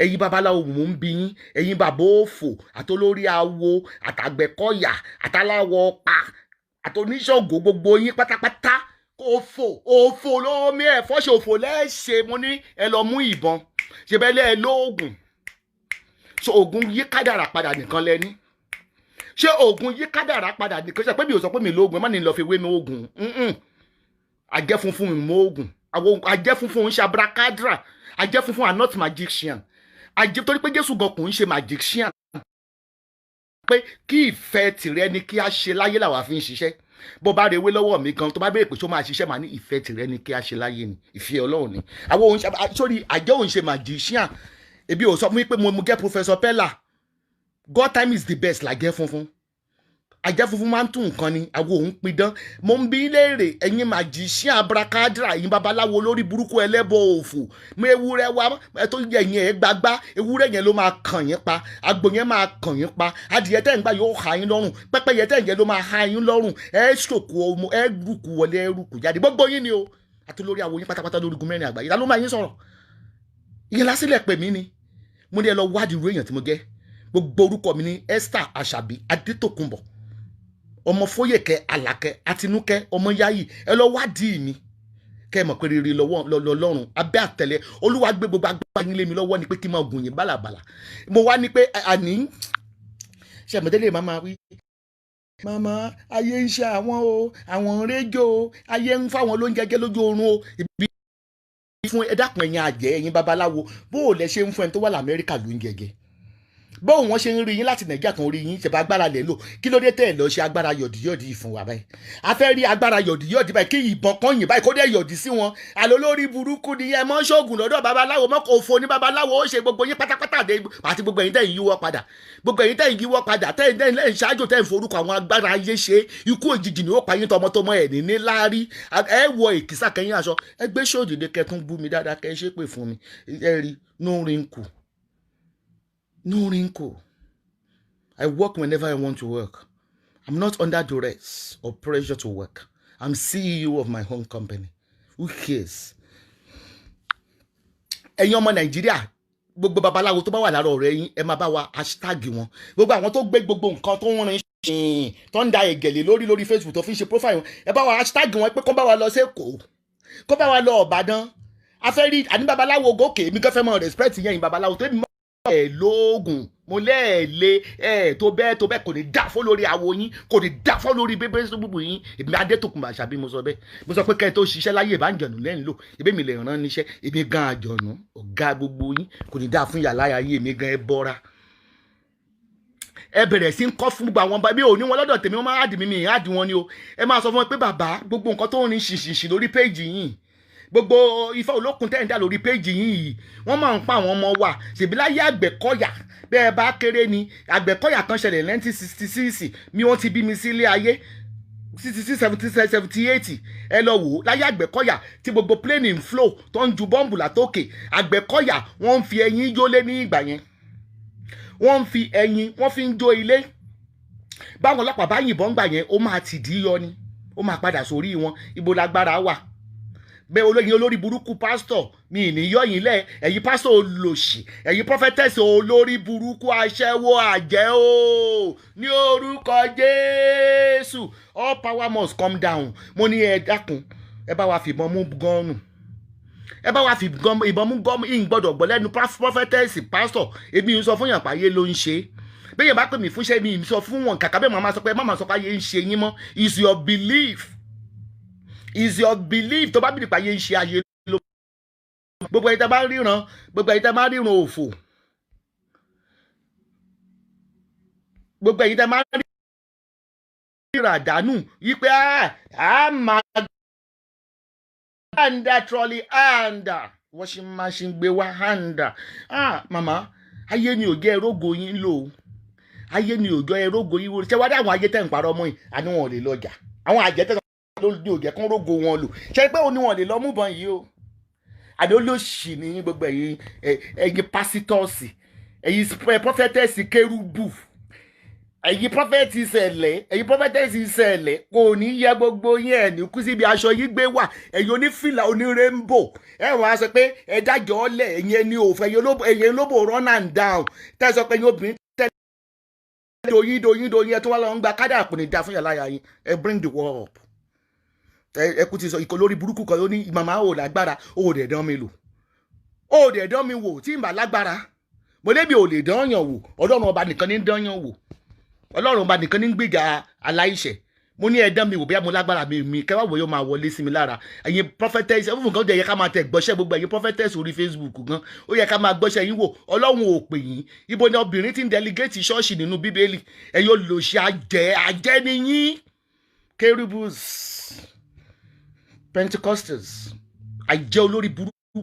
[SPEAKER 1] ẹ̀yin babaláwo mò ń bi yín ẹ̀yin bàbá òfò àtolórí awo àtàgbẹ̀kọ̀yà àtàláwọ̀ pa àtòníṣògo gbogbo yín pátápátá òfò lómi ẹ̀fọ́ ṣe òfò lẹ́ẹ̀ṣẹ̀ mo ní ẹ lọ mú ìbọn ṣe bẹ́ẹ̀ lẹ́ẹ̀ lóògùn so oògùn yí kádàrà padà nìkan lẹ́ni ṣé oògùn yí kádàrà padà nìkan ṣe pé mi ò sọ pé mi lóògùn ẹ má ní lọ fi wé mi oògùn àjẹ́ funfun mi mọ oògùn àjẹ́ funfun ń ṣe abracadabra àjẹ́ funfun are not magician àjẹ́ torí pé Jésù gan kò ń ṣe magician pé kí ìfẹ́ tìrẹ ni kí a ṣe láyé làwa fi ń ṣiṣẹ́ bó bá rewé lọ́wọ́ mi gan tó bá béèrè pé ṣó máa ṣiṣẹ́ màá ní ìfẹ́ tìrẹ ni kí a ṣe láyé ni ìfẹ́ Ọlọ́run ni àwọn òun sórí àjẹ́ òun ṣe magician ebi ò sọ fún mi pé mo get Professor Pella God time is the best làjẹ́ funfun ajá funfun máa ń tún nǹkan ni àwọn òun pidán. Mo ń bi léèrè ẹ̀yin magician abracadabra ẹ̀yin babaláwo lórí burúkú ẹlẹ́bọ òfò mo ewúrẹ́ wa tó yẹ̀yìn ẹ̀ gbágbá ewúrẹ́ yẹn ló máa kàn yín pa àgbò yẹn máa kàn yín pa adìyẹ tẹ̀ ń gbà yóò ha yín lọ́rùn pẹ́pẹ́yẹ tẹ̀ ń jẹ ló máa ha yín lọ́rùn ẹ̀ ṣòkò ọmọ ẹ̀ rúkú wọlé ẹ̀ rúkú jáde gbogbo yín ni o àti lórí àwòyìn pátápátá lórí gun mẹ́rin àgbáyé ta ló máa yín sọ̀rọ̀ ìyẹn lásìlẹ̀ pè mí ni mo ní ẹ lọ wádìí irú èèyàn tí mo jẹ́ gbogbo orúkọ mi ní Esther Àṣàbí Adétòkunbọ̀ ọmọ Fóyèkẹ́ Àlàkẹ́ Àtinúkẹ́ ọmọ Yáyì ẹ lọ wádìí mi kẹ́ ẹ mọ̀ pé rere lọ́lọ́run abẹ́ àtẹ̀lẹ́ Olúwa gbé gbogbo agbára yín lé mi lọ́wọ́ ni pé kí n máa gùn yín bálàbàlà mo wá ní pé àní ṣe àmọ̀tẹ́lẹ̀ máa wí màmá ayé ń ṣe àwọn o àwọn rédíò o ayé ń fáwọn lóúnjẹ jẹ lójú oorun o ibi fún ẹ dákun ẹ̀yin àjẹ́ ẹ̀yin babaláwo bó o lẹ ṣe ń fún ẹni tó wà lamẹ́ríkà lóúnjẹ jẹ bóun wọn ṣe ń rí yín láti Nàìjíríà kan rí yín ṣẹ̀bá agbára lẹ̀ lò kí ló dé tẹ́ ẹ̀ lọ ṣe agbára yọ̀dìyọ̀dì fún wa báyìí a fẹ́ rí agbára yọ̀dìyọ̀dì báyìí kí ìbọn kan yìn báyìí kó dé yọ̀dì sí wọn àlọ́ lórí burúkú ni ẹ mọ́ ṣoògùn lọ́dọ̀ babaláwo mọ́ kò fo ní babaláwo ó ṣe gbogbo yín pátápátá dé àti gbogbo ẹ̀yin tẹ́ ń yíwọ́ padà gbogbo ẹ̀yin tẹ́ ń yíwọ́ padà tẹ́ ń ṣáájú tẹ́ ń forúkọ àwọn agbára ayé ṣe ikú òjijì ni ó pa yín tọmọtọmọ ẹ̀ ní láárí ẹ wọ èkìsà kẹyìn aṣọ ẹ gbé ṣòdìdé kẹtún bú mi dáadáa kẹ ṣépè fún mi ẹ rí no wrinkle no wrinkle. I work whenever I want to work. I'm not under duress or pressure to work. I'm CEO of my own company. Who cares? Ẹ̀yin ọmọ Nàìjíríà, gbogbo babaláwo tó bá wà lára ọ̀rẹ́ yín, ẹ máa bá wa hashtag wọn. Gbogbo àwọn tó gbé gbogbo nǹkan tó ń rin ṣìn, tó ń da ẹ̀gẹ̀lẹ̀ lórí Facebook tó fi ń ṣe profile wọn, ẹ bá wa hashtag wọn pé kó bá wa lọ sí Èkó, kó bá wa lọ Ìbàdàn. A fẹ́ rí àní babaláwo gòkè, èmi kàn fẹ́ mọ respect yẹn babaláwo tó èmi ẹ̀ lóògùn mo lẹ́ẹ̀lẹ́ tó bẹ́ẹ̀ kò ní dá fọ́ lórí àwo yín kò ní dá fọ́ lórí bébé sóbùbù yín èmi Adétòkunbọ̀ Àṣàbí mo sọ bẹ́ẹ̀ mo sọ pé kẹ́ ẹ tó ṣiṣẹ́ láyé ìbánjọ̀nù lẹ́yìn lò èmi mi lè ràn níṣẹ́ èmi gan àjọ̀nù ọ̀gá gbogbo yín kò ní dá fún yàrá ayé èmi gan ẹ bọ́ra ẹ bẹ̀rẹ̀ sí ń kọ́ fún gbogbo àwọn mi ò ní wọn lọ́dọ̀ tèmi wọ́n máa hàdì mi hàdì wọn ni o ẹ máa sọ fún wọn pé bàbá gbogbo nǹkan tó ń rin ṣìṣìṣì lórí péèjì yìí gbogbo Ifá Olókun tẹ́ ń dá lórí péèjì yìí wọ́n máa ń pa àwọn ọmọ wa ṣèbí láyé Àgbẹ̀kọ̀yà bẹ́ẹ̀ bá kéré ni Àgbẹ̀kọ̀yà kan ṣẹlẹ̀ 1966 mi wọ́n ti bí mi sílé ayé 66 78 ẹ lọ wò ó láyé Àgbẹ̀kọ̀yà tí gbogbo plane in flow tó ń ju bọ́ǹbù látòkè Àgbẹ̀kọ̀yà wọ́n ń fi ẹyin jólé ní ìgbà yẹn wọ́n ń fi ẹyin wọ́n fi ń jó ilé báwọn ọlọ́pàá bá yìnbọn gbà yẹn ó máa ti dí yọ ni ó máa padà sórí wọn ibo lágbára wà bẹ́ẹ̀ olóyin olórí burúkú pásítọ̀ mi ní yọ̀yìn lẹ̀ ẹ̀yin pásítọ̀ olòṣì ẹ̀yin prophetess olórí burúkú aṣẹ́wó àjẹ́ o ní orúkọ Jésù all power must come down mo ní ẹ dákun ẹ bá wa fìbọn mú gọ́ọ̀nù ẹ bá wa fìbọn mú gọ́ọ̀nù ìyìn gbọ́dọ̀ gbọ́ lẹ́nu prophetess pásítọ̀ èmi ń sọ fún yàn pàyé ló ń ṣe bẹ́ẹ̀ bá pè mí fúnṣẹ́ mi ń sọ fún wọn kàkà bẹ́ẹ̀ máa sọ pé má sọ pé ayé ń ṣe yín mọ́ is your belief. Is your belief tó bá bìrì pàyé ń ṣe ayé ló gbogbo ẹ̀yin tẹ́ bá ríran gbogbo ẹ̀yin tẹ́ bá ríran òfò gbogbo ẹ̀yin tẹ́ máa ríran àdánù yí pé a máa handa trolley handa washing machine gbé wá handa màmá ayé ni ò jẹ́ erógo yín lò ayé ni ò jẹ́ erógo yín wò ṣé wá dé àwọn ayé tẹ́ ń parọ́ mọ́ yìí àní wọn ò lè lọ́jà àwọn àjẹtẹ́ lórí òjẹ kán rógo wọn lò ṣe pé òní wọn lè lọ mú bọn yìí o àdé olóṣì ní gbogbo ẹ̀yin pásítọ̀ọ̀sì ẹ̀yin prọfẹtẹsì kérúbù ẹ̀yin prọfẹtì ìṣẹ̀lẹ̀ kò ní yẹ gbogbo yín ẹ̀ ní kú síbi aṣọ yìí gbé wà ẹ̀yin onífìlà onírèǹbò ẹ̀ wọ́n á sọ pé ẹ dájọ́ ọ̀lẹ̀ ẹ̀yin ẹni òfò ẹ̀yin olóbò run and down tẹ́ sọ pé ẹ̀yin obìnrin tẹ́lẹ̀ doyin ẹ̀ tó wá lọ ń gba kádà àpòní dá fún yàrá yín ẹ bring the war up. Ẹkú ti sọ ìkọ lórí burúkú kan ló ní màmá ò lágbára ò dẹ̀ dán mi lò ò dẹ̀ dán mi wò tí ìmà lágbára mo lébi ò lè dán yàn wò ọlọ́run ọba nìkan ní dán yàn wò ọlọ́run ọba nìkan ní gbèjà aláìṣẹ̀ mo ní ẹ dán mi wò bí mo lágbára mi kẹwàá wò yóò máa wọlé sí mi lára ẹ̀yin prophetess fún nǹkan tó yẹ ká máa tẹ gbọ́ṣẹ́ gbogbo ẹ̀yin prophetess orí Facebook gan ó yẹ ká máa gbọ́ṣẹ́ yín wò ọlọ́run ò pè yín ibo ni obìnrin ti ń delegate ṣọ́ọ̀ṣì nínú bíbélì ẹ̀yin olùṣe àjẹ́ ni yín Cherubs Pentecostals àjẹ́ olórí burúkú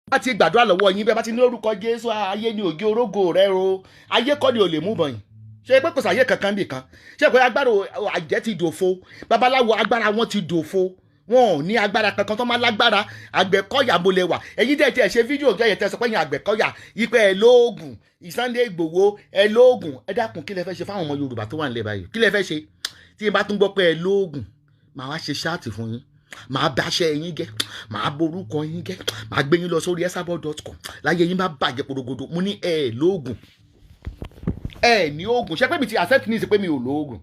[SPEAKER 1] bá ti gbàdúrà lọ́wọ́ yín bẹ́ẹ̀ bá ti ní orúkọ Jésù ayé ni ògé orógo rẹ o ayé kọ́ ni ò lè mú bọ̀yìn ṣé pé kò sáyé kankan nìkan ṣé pé agbára àjẹ́ ti dòfo babaláwo agbára wọn ti dòfo wọn ò ní agbára kankan tó máa lágbára Àgbẹ̀kọ̀yà mo lè wà èyí dẹ̀ tí ẹ ṣe fídíò ọjọ́ yẹn tẹ́ sọ pé yẹn Àgbẹ̀kọ̀yà ipe ẹ lóògùn Sunday Igboho ẹ lóògùn ẹ dákun kí lẹ fẹ́ ṣe fáwọn ọmọ Yorùbá tó wà nílẹ̀ báyìí kí lẹ fẹ́ ṣe tí ẹ bá tún gbọ́ pé ẹ lóògùn màá wá ṣe ṣáàtì fún yín màá báṣẹ́ yín jẹ́ màá borúkọ yín jẹ́ màá gbé yín lọ sórí esabod.com láyé yín bá bàjẹ́ porogodo mo ní ẹ lóògùn ẹ ní oògùn ṣé pé mi ti accept ní ìsìn pé mi ò lóògùn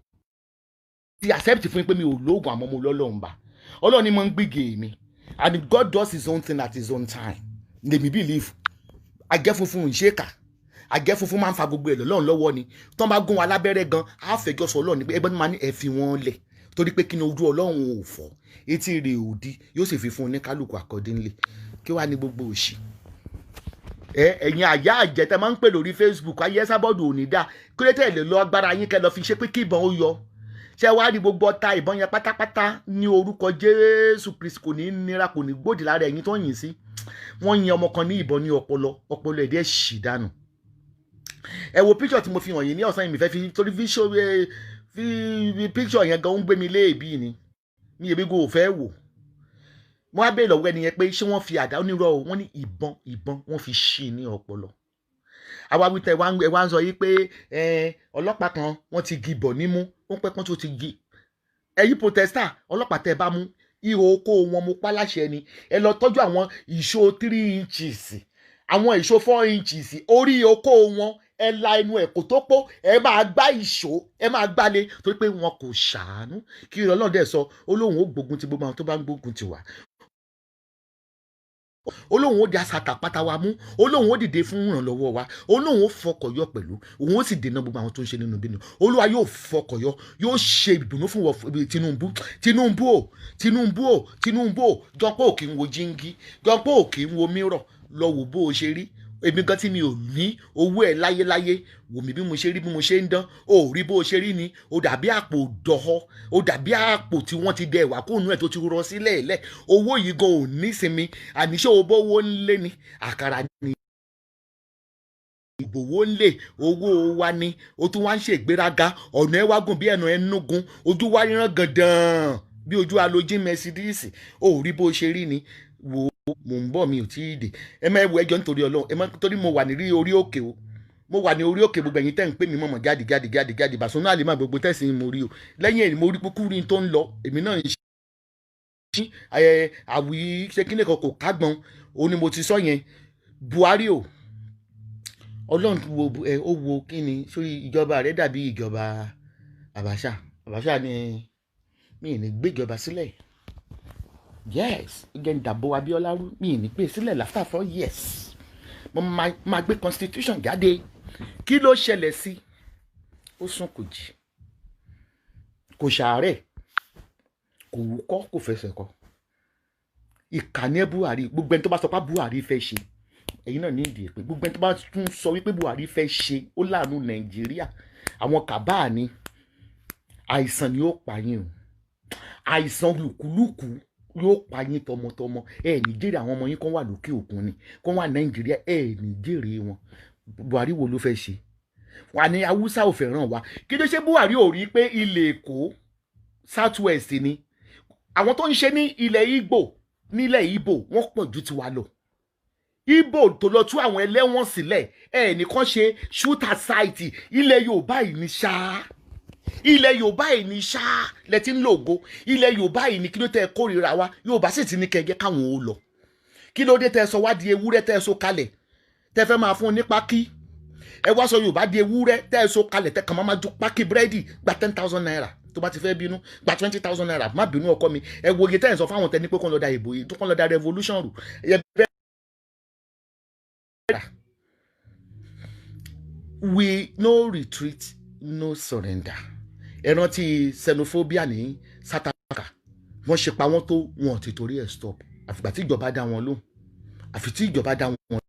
[SPEAKER 1] ti accept fún yín pé mi ò lóògùn àmọ́ mo lọ́lọ́run bá Ọlọ́run ni mo ń gbígbé mi and God does his own thing at his own time lèmi believe àjẹ́ funfun ìṣèkà àjẹ́ funfun máa ń fa gbogbo ẹ̀ lọ́lọ́run lọ́wọ́ ni tó bá gún wa lábẹ́rẹ́ gan á fẹjọ́ sọ Ọlọ́run ni pé ẹgbẹ́ ni máa ní ẹ fi wọ́n lẹ̀ torí pé kí ni ojú Ọlọ́run ò fọ́ etí rẹ̀ ò di yóò sì fi fún oníkálukú accordingly kí wàá ní gbogbo òṣì ẹ̀yin àyà àjẹ́ tẹ́ máa ń pè lórí Facebook ayé Esabod ò ní dá kí ló tẹ̀ lè lọ agbára yín kẹ́ lọ fi ṣe pé kí ìbọn ó yọ ṣé wàá rí gbogbo ọta ìbọn yẹn pátápátá ní orúkọ Jésù Kristi kò ní nira kò ní gbòdì lára ẹ̀yin tó yìn sí wọ́n yin ọmọ kan ní ìbọn ní ọpọlọ ẹ̀dẹ́ ṣì dànù ẹ wo píṣọ̀ tí mo fi hàn yín ní ọ̀sán yìí mi fẹ́ fi torí píṣọ̀ yẹn gan ń gbé mi léèbí ni mi èmi go fẹ́ wò mo wá bèèrè lọ́wọ́ ẹni yẹn pé ṣé wọ́n fi àdá onírọ̀ o wọ́n ní ìbọn wọ́n fi ṣí ní ọpọlọ àwa wíta ẹ wá ń sọ yìí pé ọlọ́pàá kan wọ́n ti gibọ̀ nímú wọ́n pẹ́ pọ́n tó ti gi ẹ̀yin protester ọlọ́pàá tẹ́ bá mú ihò okó wọn mo pa láṣẹ ni ẹ lọ tọ́jú àwọn ìṣó 3 inches àwọn ìṣó 4 inches orí okó wọn ẹ la ẹnu ẹ kò tó pọ̀ ẹ máa gbá ìṣó ẹ máa gbálẹ̀ torí pé wọn kò ṣàánú kí Ọlọ́run dẹ̀ sọ Olóhùn ó gbógun ti gbogbo àwọn tó bá ń gbógun ti wà Olóhùn ó di asàtà pátá wa mú Olóhùn ó dìde fún ìrànlọ́wọ́ wa Olóhùn ó fọkọ̀yọ pẹ̀lú òun ó sì dènà gbogbo àwọn tó ń ṣe nínú bínú Olúwa yóò fọkọ̀yọ yóò ṣe ìdùnnú fún Tinubu o jọpọ̀ òkè ń wo jíngí jọpọ̀ òkè ń wo mírọ̀ lọ wò bó o ṣe rí èmi gan tí mi ò ní owó ẹ̀ láyéláyé wò mí bí mo ṣe rí bí mo ṣe ń dán ó rí bó o ṣe rí ni ó dàbí àpò dọ̀họ́ ó dàbí àpò tí wọ́n ti dẹ ìwà kóònù ẹ̀ tó ti rọ sílẹ̀ ẹ̀lẹ́ owó yìí gan ò ní sinmi àníṣe owó ń lé ni àkàrà ni ìgbòho ń lè owó wa ni ó tún wá ń ṣe ìgbéraga ọ̀nà ẹ̀ wá gùn bí ẹ̀nà ẹnugun ojú wa ríran gàdàn bí ojú alójí Mercedes ó rí bó ṣe rí ni wò mo ń bọ̀ mi ò tí ì dé ẹ má wo ẹjọ́ nítorí Ọlọ́run ẹ má torí mo wà ní orí òkè o mo wà ní orí òkè gbogbo ẹ̀yin tẹ́ ń pè mí mọ̀mọ́ jáde bàṣọ́nà àlè má gbogbo tẹ̀sí mo rí o lẹ́yìn ẹ̀ mo rí kúkúrú tó ń lọ èmi náà ń ṣí àwí ṣe kíni kan kò kágbọ́n òun ni mo ti sọ yẹn Buhari o Ọlọ́run ó wo kíni sórí ìjọba rẹ̀ dàbí ìjọba Abacha ni mi ní gbéjọba sílẹ̀ yes again Dàbò Abíọ́lá rú mi ní pé sílẹ̀ after 4 years mo máa gbé constitution jáde kí ló ṣẹlẹ̀ sí ó sùn kò jí kò ṣàárẹ̀ kò wúkọ́ kò fẹsẹ̀ kọ ìkànnì Buhari gbogbo ẹni tó bá sọ pé Buhari fẹ́ ṣe ẹ̀yin náà ní ìdí pé gbogbo ẹni tó bá tún sọ wípé Buhari fẹ́ ṣe ó láàánú Nàìjíríà àwọn kàbáà ni àìsàn ni ó pa yín o àìsàn lùkúlùkù yóò pa yín tọmọtọmọ ẹ ní jèrè àwọn ọmọ yín kan wà lókè òkun ni kan wà Nàìjíríà ẹ ní jèrè wọn Buhari wo ló fẹ́ ṣe wà ní Haúsá ò fẹ́ràn wa kí ló ṣe Buhari ò rí pé ilẹ̀ Èkó South West ni àwọn tó ń ṣe ní ilẹ̀ Ìgbò nílẹ̀ Ìgbò wọ́n pọ̀ ju tiwa lọ Ìgbò tó lọ tú àwọn ẹlẹ́wọ̀n sílẹ̀ ẹ nìkan ṣe shooter site ilẹ̀ Yorùbá yìí ní ṣáá ilẹ̀ Yorùbá yìí ní ṣáá lẹ́tí ń lògo ilẹ̀ Yorùbá yìí ní kí ló tẹ́ kórìíra wa Yorùbá sì ti ní kẹjẹ káwọn ó lọ kí ló dé tẹ́ sọ wá di ewúrẹ́ tẹ́ so kalẹ̀ tẹ́ fẹ́ máa fún un ní pákí ẹ wá sọ Yorùbá di ewúrẹ́ tẹ́ so kalẹ̀ tẹ́ kàn máa ju pákí búrẹ́dì gba 10,000 naira tó bá ti fẹ́ bínú gba 20,000 naira má bínú ọkọ mi ẹ wo iye tẹ́ ẹ̀ sọ fáwọn tẹ́ ní pé kó lọ da ìbò yìí tó kàn lọ da revolution rù we no retreat no surrender ẹ rántí xenophobia ní South Africa wọ́n ṣe pa wọ́n tó wọn ti torí ẹ̀ stop àfìgbà tí ìjọba dá wọn lóhùn àfi tí ìjọba dá wọn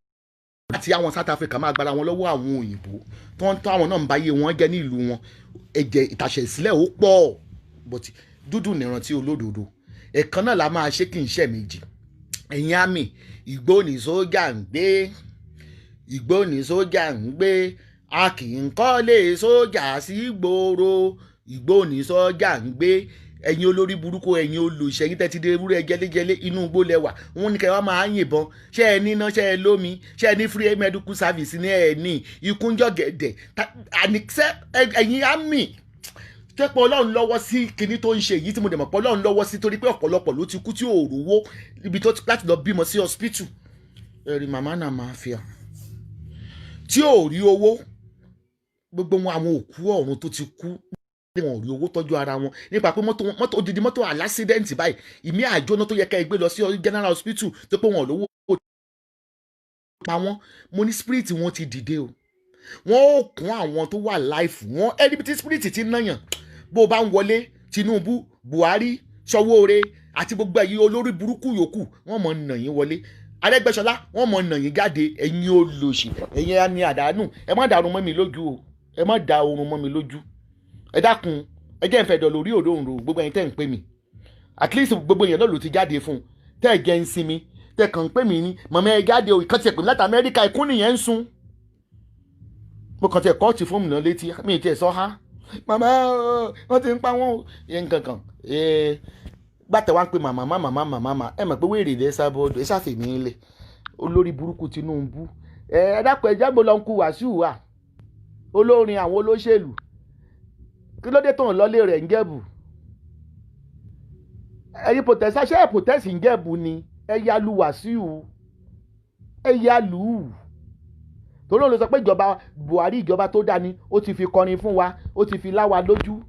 [SPEAKER 1] láti àwọn South Africa máa gbára wọn lọ́wọ́ àwọn òyìnbó tó ń tọ́ àwọn náà ń báyé wọn jẹ́ ní ìlú wọn ẹ̀jẹ̀ ìtàṣẹ̀ ìsílẹ̀ ó pọ̀ but dúdú nìrántí olódodo ẹ̀kan náà la máa ṣe kí n ṣe méjì ẹ̀yin àmì Ìgbò ní sójà ń gbé Ìgbò ní sójà ń gbé a kì í kọ́lé sójà sí gbòòrò ìgbó ní sójà ń gbé. Ẹ̀yin olórí burúkú, ẹ̀yin olùṣẹ́yìn tẹ́tí dé ewúrẹ́ jẹ́lẹ́jẹ́lẹ́ inú igbó lẹ́wà. Wọ́n ní kẹ́ wá máa yìnbọn. Ṣé ẹ ní iná, ṣé ẹ lómi, ṣé ẹ ní free medical service ní ẹ ní ikú ń jọ̀gẹ̀dẹ̀. Àníṣẹ́ ẹ̀yin àmì tẹ́pọ̀ Ọlọ́run lọ́wọ́ sí kinní tó ń ṣe yìí tí mo dẹ̀ mọ̀ pé Ọlọ́run lọ́wọ́ sí torí pé ọ̀pọ̀lọpọ̀ ló ti kú tí ò rówó ibi tó láti lọ bímọ sí hospital. Ẹ̀rí màmá náà máa fi hàn tí ò rí owó. Gbogbo wọn àwọn òkú ọ̀run tó ti kú wọn ò rí owó tọ́jú ara wọn nípa pé mọ́tò odidi mọ́tò alásídẹ́ǹtì báyìí ìmí àjóná tó yẹ ká ẹ gbé lọ sí general hospital tó pé wọn ò lówó pa wọn. Mo ní spirit wọn ti dìde o, wọn ò kún àwọn tó wà láìfù wọn. ẹni tí spirit ti náyàn bó bá ń wọlé Tinubu, Buhari, Sowore àti gbogbo ẹ̀yin olórí burúkú yòókù wọ́n mọ̀ nà yín wọlé. Arẹ́gbẹ́ṣọlá wọ́n mọ̀ nà yín jáde. Ẹ̀yin olòṣì, ẹ̀yin á ní àdánù. Ẹ má dàrún mọ́ mi lójú o, ẹ má da oorun mọ́ mi lójú. Ẹ dákun, ẹ jẹ́ ìfẹ́ dọ̀ lórí òróǹro gbogbo ẹ̀yin tẹ́ ń pè mí. At least gbogbo èèyàn náà ló ti jáde fún un. Tẹ́ ẹ jẹ́ ń sinmi, tẹ́ ẹ kàn ń pè mí ní mọ̀mọ́ ẹ jáde o. Ìkan ti ẹ̀ pè mí láti Amẹ́ríkà, ikú nìyẹn ń sun. Mo kàn ti ẹ̀ kọ́ọ̀tì fún mi náà létí, mi ì tiẹ̀ sọ ha. Màmá wọ́n ti ń pa wọ́n yẹn kankan. Gbàtẹ̀ wá ń pe màmá ẹ mọ̀ pé wéèrè lẹ́ sábọ́ọ̀dù ẹ ṣàfihàn ilẹ̀ olórí burúkú Tinubu. Ẹ dákun ẹ jágbó lọ ń kú Wàsíù wà olórin àwọn olóṣèlú. Kí ló dé tó ń lọlé rẹ̀ ń Jẹ̀bú? Ẹ̀yin pòtẹ́sì ṣé ẹ̀ pòtẹ́sì ń Jẹ̀bú ni ẹ yá lu Wàsíù, ẹ yá lù ú. Torí òun ló sọ pé ìjọba Buhari ìjọba tó dá ni ó ti fi kọrin fún wa, ó ti fi lá wa lójú,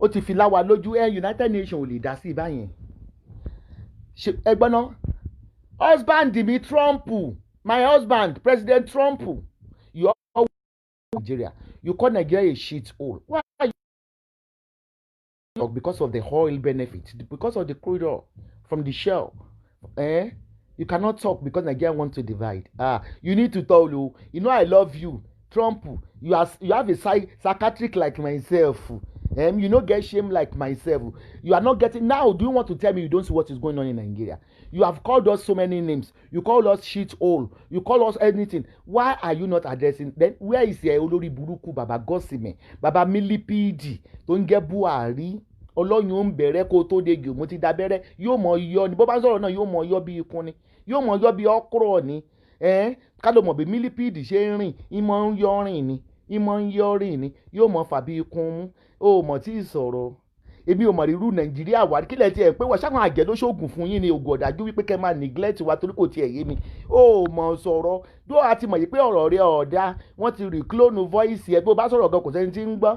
[SPEAKER 1] ó ti fi lá wa lójú. United Nations ò lè dá sí báyẹn. Ẹ gbọ́n náà husband mi Trump, my husband President Trump, you all Nigeria, you call Nigeria a shit hole. Why are you? Because of the oil benefit, because of the crude oil from the shell. You cannot talk because Nigeria want to divide. You need to talk. You know I love you, Trump. You have a psychiatric like myself. You don't get shame like myself. You are not getting now. Do you want to tell me you don't see what is going on in Nigeria? You have called us so many names. You call us shit hole. You call us anything. Why are you not addressing? Then where is your olórí burúkú Baba Gosime, Baba Millipede tó ń jẹ́ Buhari? Ọlọ́yún ń bẹ̀rẹ̀ kó tó de gèmú ti dábẹ́rẹ́ yóò mọ yọ ni bó bá ń sọ̀rọ̀ náà yóò mọ yọ bí ikun ni yóò mọ yọ bí ọkọ̀rọ̀ ni ká ló mọ̀ bí Millipede ṣe ń rìn ìmọ̀ ń yọ rìn ni ìmọ̀ ń yọ rìn ni yóò mọ fàbí ikun mú ó mọ̀ tí ì sọ̀rọ̀. Èmi ò mọ̀ rírú Nàìjíríà wà kílẹ̀ tiẹ̀ pé wọ́n ṣáwọn àjẹ́ ló ṣoògùn fún yín ni ògùn ọ̀dájú wípé kẹ́ máa neglect wa torí kò tiẹ̀ yé mi ó mọ̀ sọ̀rọ̀ dó a ti mọ̀ yìí pé ọ̀rọ̀ rẹ̀ ọ̀dá wọ́n ti reclone voice ẹ̀ bí ó bá sọ̀rọ̀ gan kò sẹ́ni tí ń gbọ́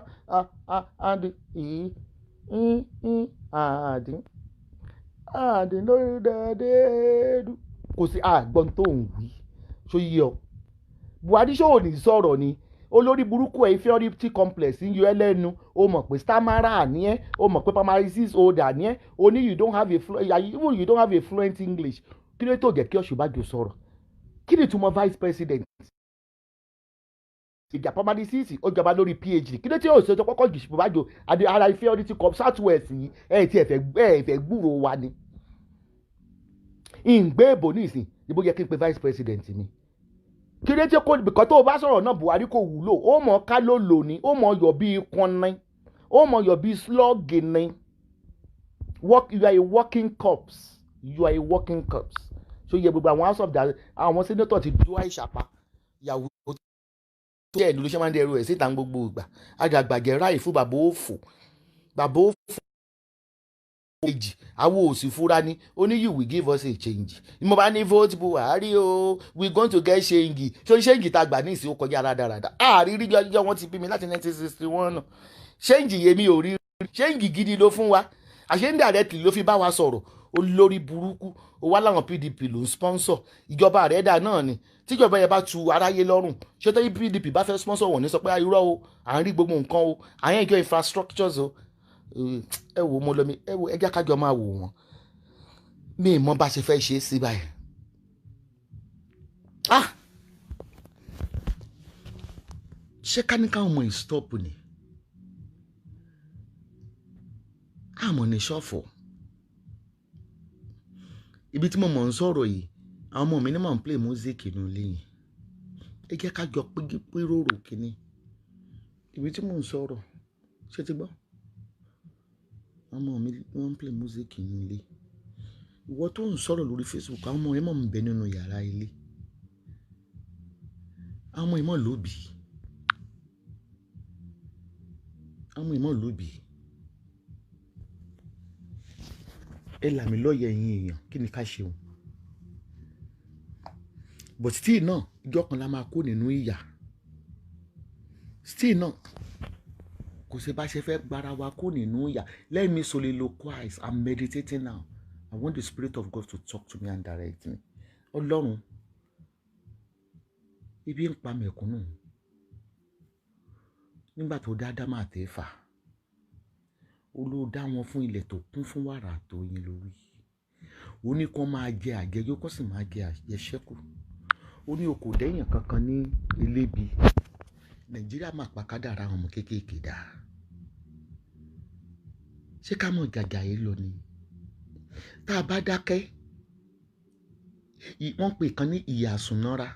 [SPEAKER 1] àdín lórí dẹ́ẹ́dẹ́ẹ́dù kò sí àgbọ̀n tó ń wí ṣó yí ọ. Buhari ṣòwò ní sọ̀rọ̀ ni olórí burúkú ẹ̀ inferiority complex ń yọ ẹ́ lẹ́nu o mọ̀ pé stammerer ní ẹ́ o mọ̀ pé primary six holder ní ẹ́ o ní you don't have a fluent English. Kí ló tó jẹ́ kí Ọ̀ṣínbàjò sọ̀rọ̀? Kí ni ìtumọ̀ vice president? Ìjà primary six ó jọba lórí PhD. Kí ló tí yóò ṣe ọjọ́ kọ́kọ́ jù Ọ̀ṣínbàjò ara inferiority complex southwest yìí tí ẹ fẹ́ gbúrò wa ni. Ìgbé ìbò ní ìsìn ìbò yẹ kí n pe vice president mi. Kí ló tí kò bìkọ́ tó o bá sọ̀rọ̀ náà Buhari kò wúlò ó mọ̀ ká ló lò ní ó mọ̀ yọ̀ bí ikun ní ó mọ̀ yọ̀ bí slug ní. You are a working corpse. You are a working corpse. So yẹ gbogbo àwọn house of the àwọn senator ti dúró àìsàpá ìyàwó tó yẹ ìlú ló ṣe máa ń dẹrù ẹ̀ síta gbogbo ìgbà àdàgbàgẹ̀ ráì fún bàbá òfò èjì àwọn òsì fúra ní ó ní you will give us a change mo bá ní vote Buhari o we going to get change so change tá gbà ní ìsìn ó kọjá rádaràdà àrírí jọjọ wọn ti bí mi láti 1961 náà change yèmí ò rí change gidi ló fún wa àṣẹ indirectly ló fi bá wa sọ̀rọ̀ olórí burúkú ó wá láwọn PDP ló ń sponsor ìjọba rẹ̀ dà náà ni tíjọba yẹn bá tu aráyé lọ́rùn ṣé tó yí PDP bá fẹ́ sponsor wọn ní sọ pé irọ́ o à ń rí gbogbo nǹkan o à ń yẹn infrastructures o ẹ wò mo lọ mi ẹ wò ẹ jẹ́ kájọ máa wò wọ́n mi mọ bá ṣe fẹ́ ṣe é sí báyìí. Ṣé ká ní káwọn ọmọ yìí stop ni àmọ́ ní ṣọ́ọ̀fọ̀ ibi tí mo mọ̀ ń sọ̀rọ̀ yìí àwọn ọmọ mi ní mò ń play music inú ilé yìí ẹ jẹ́ ká jọ péròrò kìíní ibi tí mò ń sọ̀rọ̀ ṣé ti gbọ́ ọmọ mi wọ́n ń play music nínú ilé ìwọ tó ń sọ̀rọ̀ lórí Facebook àwọn ọmọ ẹ mọ̀ ń bẹ nínú yàrá ilé àwọn ọmọ ẹ mọ̀ lóbi àwọn ọmọ ẹ mọ̀ lóbi ẹ là mí lọ́yẹ̀ ẹ̀yin èèyàn kí ni ká ṣeun but still náà ìjọ kan la máa kó nínú ìyà still náà kò sí bá ṣe fẹ́ gbára wa kó nínú ìyà let me soliloquize. I'm meditating now. I want the Spirit of God to talk to me and direct me. Ọlọ́run ibi ń pa mẹ̀kúnnù nígbà tó dá Ádámù àti Éfà olóò dá wọn fún ilẹ̀ tó kún fún wàrà àtọyìn lórí ó ní kó máa jẹ àjẹyó kó sì máa jẹ àjẹṣẹ́kù ó ní o kò dẹ́yìn kankan ní elébi Nàìjíríà máa pa kádàrá àwọn ọmọ kéékèèké dá ṣé ká mọ̀ gàgà yìí lọ ni tá a bá dákẹ́ wọ́n pè kan ní ìyà àsùnnára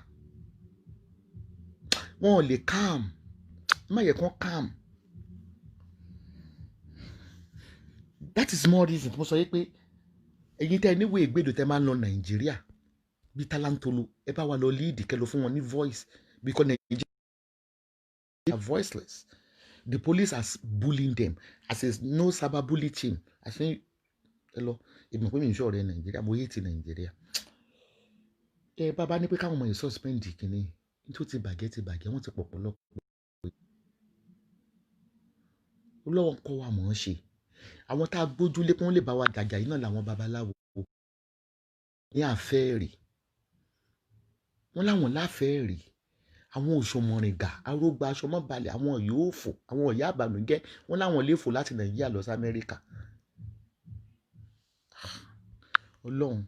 [SPEAKER 1] wọn ò lè calm má yẹ kán calm that is more reason mo sọ yé pé ẹ̀yin tẹ́ ẹ níwèé ìgbèdò tẹ́ máa ń lọ Nàìjíríà bí Tálántolú ẹ bá wa lọ líìdì kẹ́ lọ fún wọn ní voice because Nigeria are voiceless. The police are bullying them as is no cyberbully team. I think hello èmi pé mi ń sọ̀rọ̀ Nàìjíríà mo hate Nàìjíríà ẹ bàbá ní pé káwọn ọmọ yìí suspend kìíní nítorí ti bàjẹ́ wọ́n ti pọ̀pọ̀lọpọ̀ olówó ń kọ́ wa mọ̀ ọ́n ṣe àwọn tá a gbójúlé pé wọ́n lè bá wa jàjà yìí náà làwọn babaláwo ní àfẹ́ẹ̀rì wọ́n láwọn láfẹ́ẹ̀rì àwọn òṣòmọ̀rìngà arógbá aṣọmọ́balẹ̀ àwọn yóò fò àwọn ọ̀yá àbànújẹ́ wọ́n láwọn lè fò láti Nàìjíríà lọ sí Amẹ́ríkà Ọlọ́run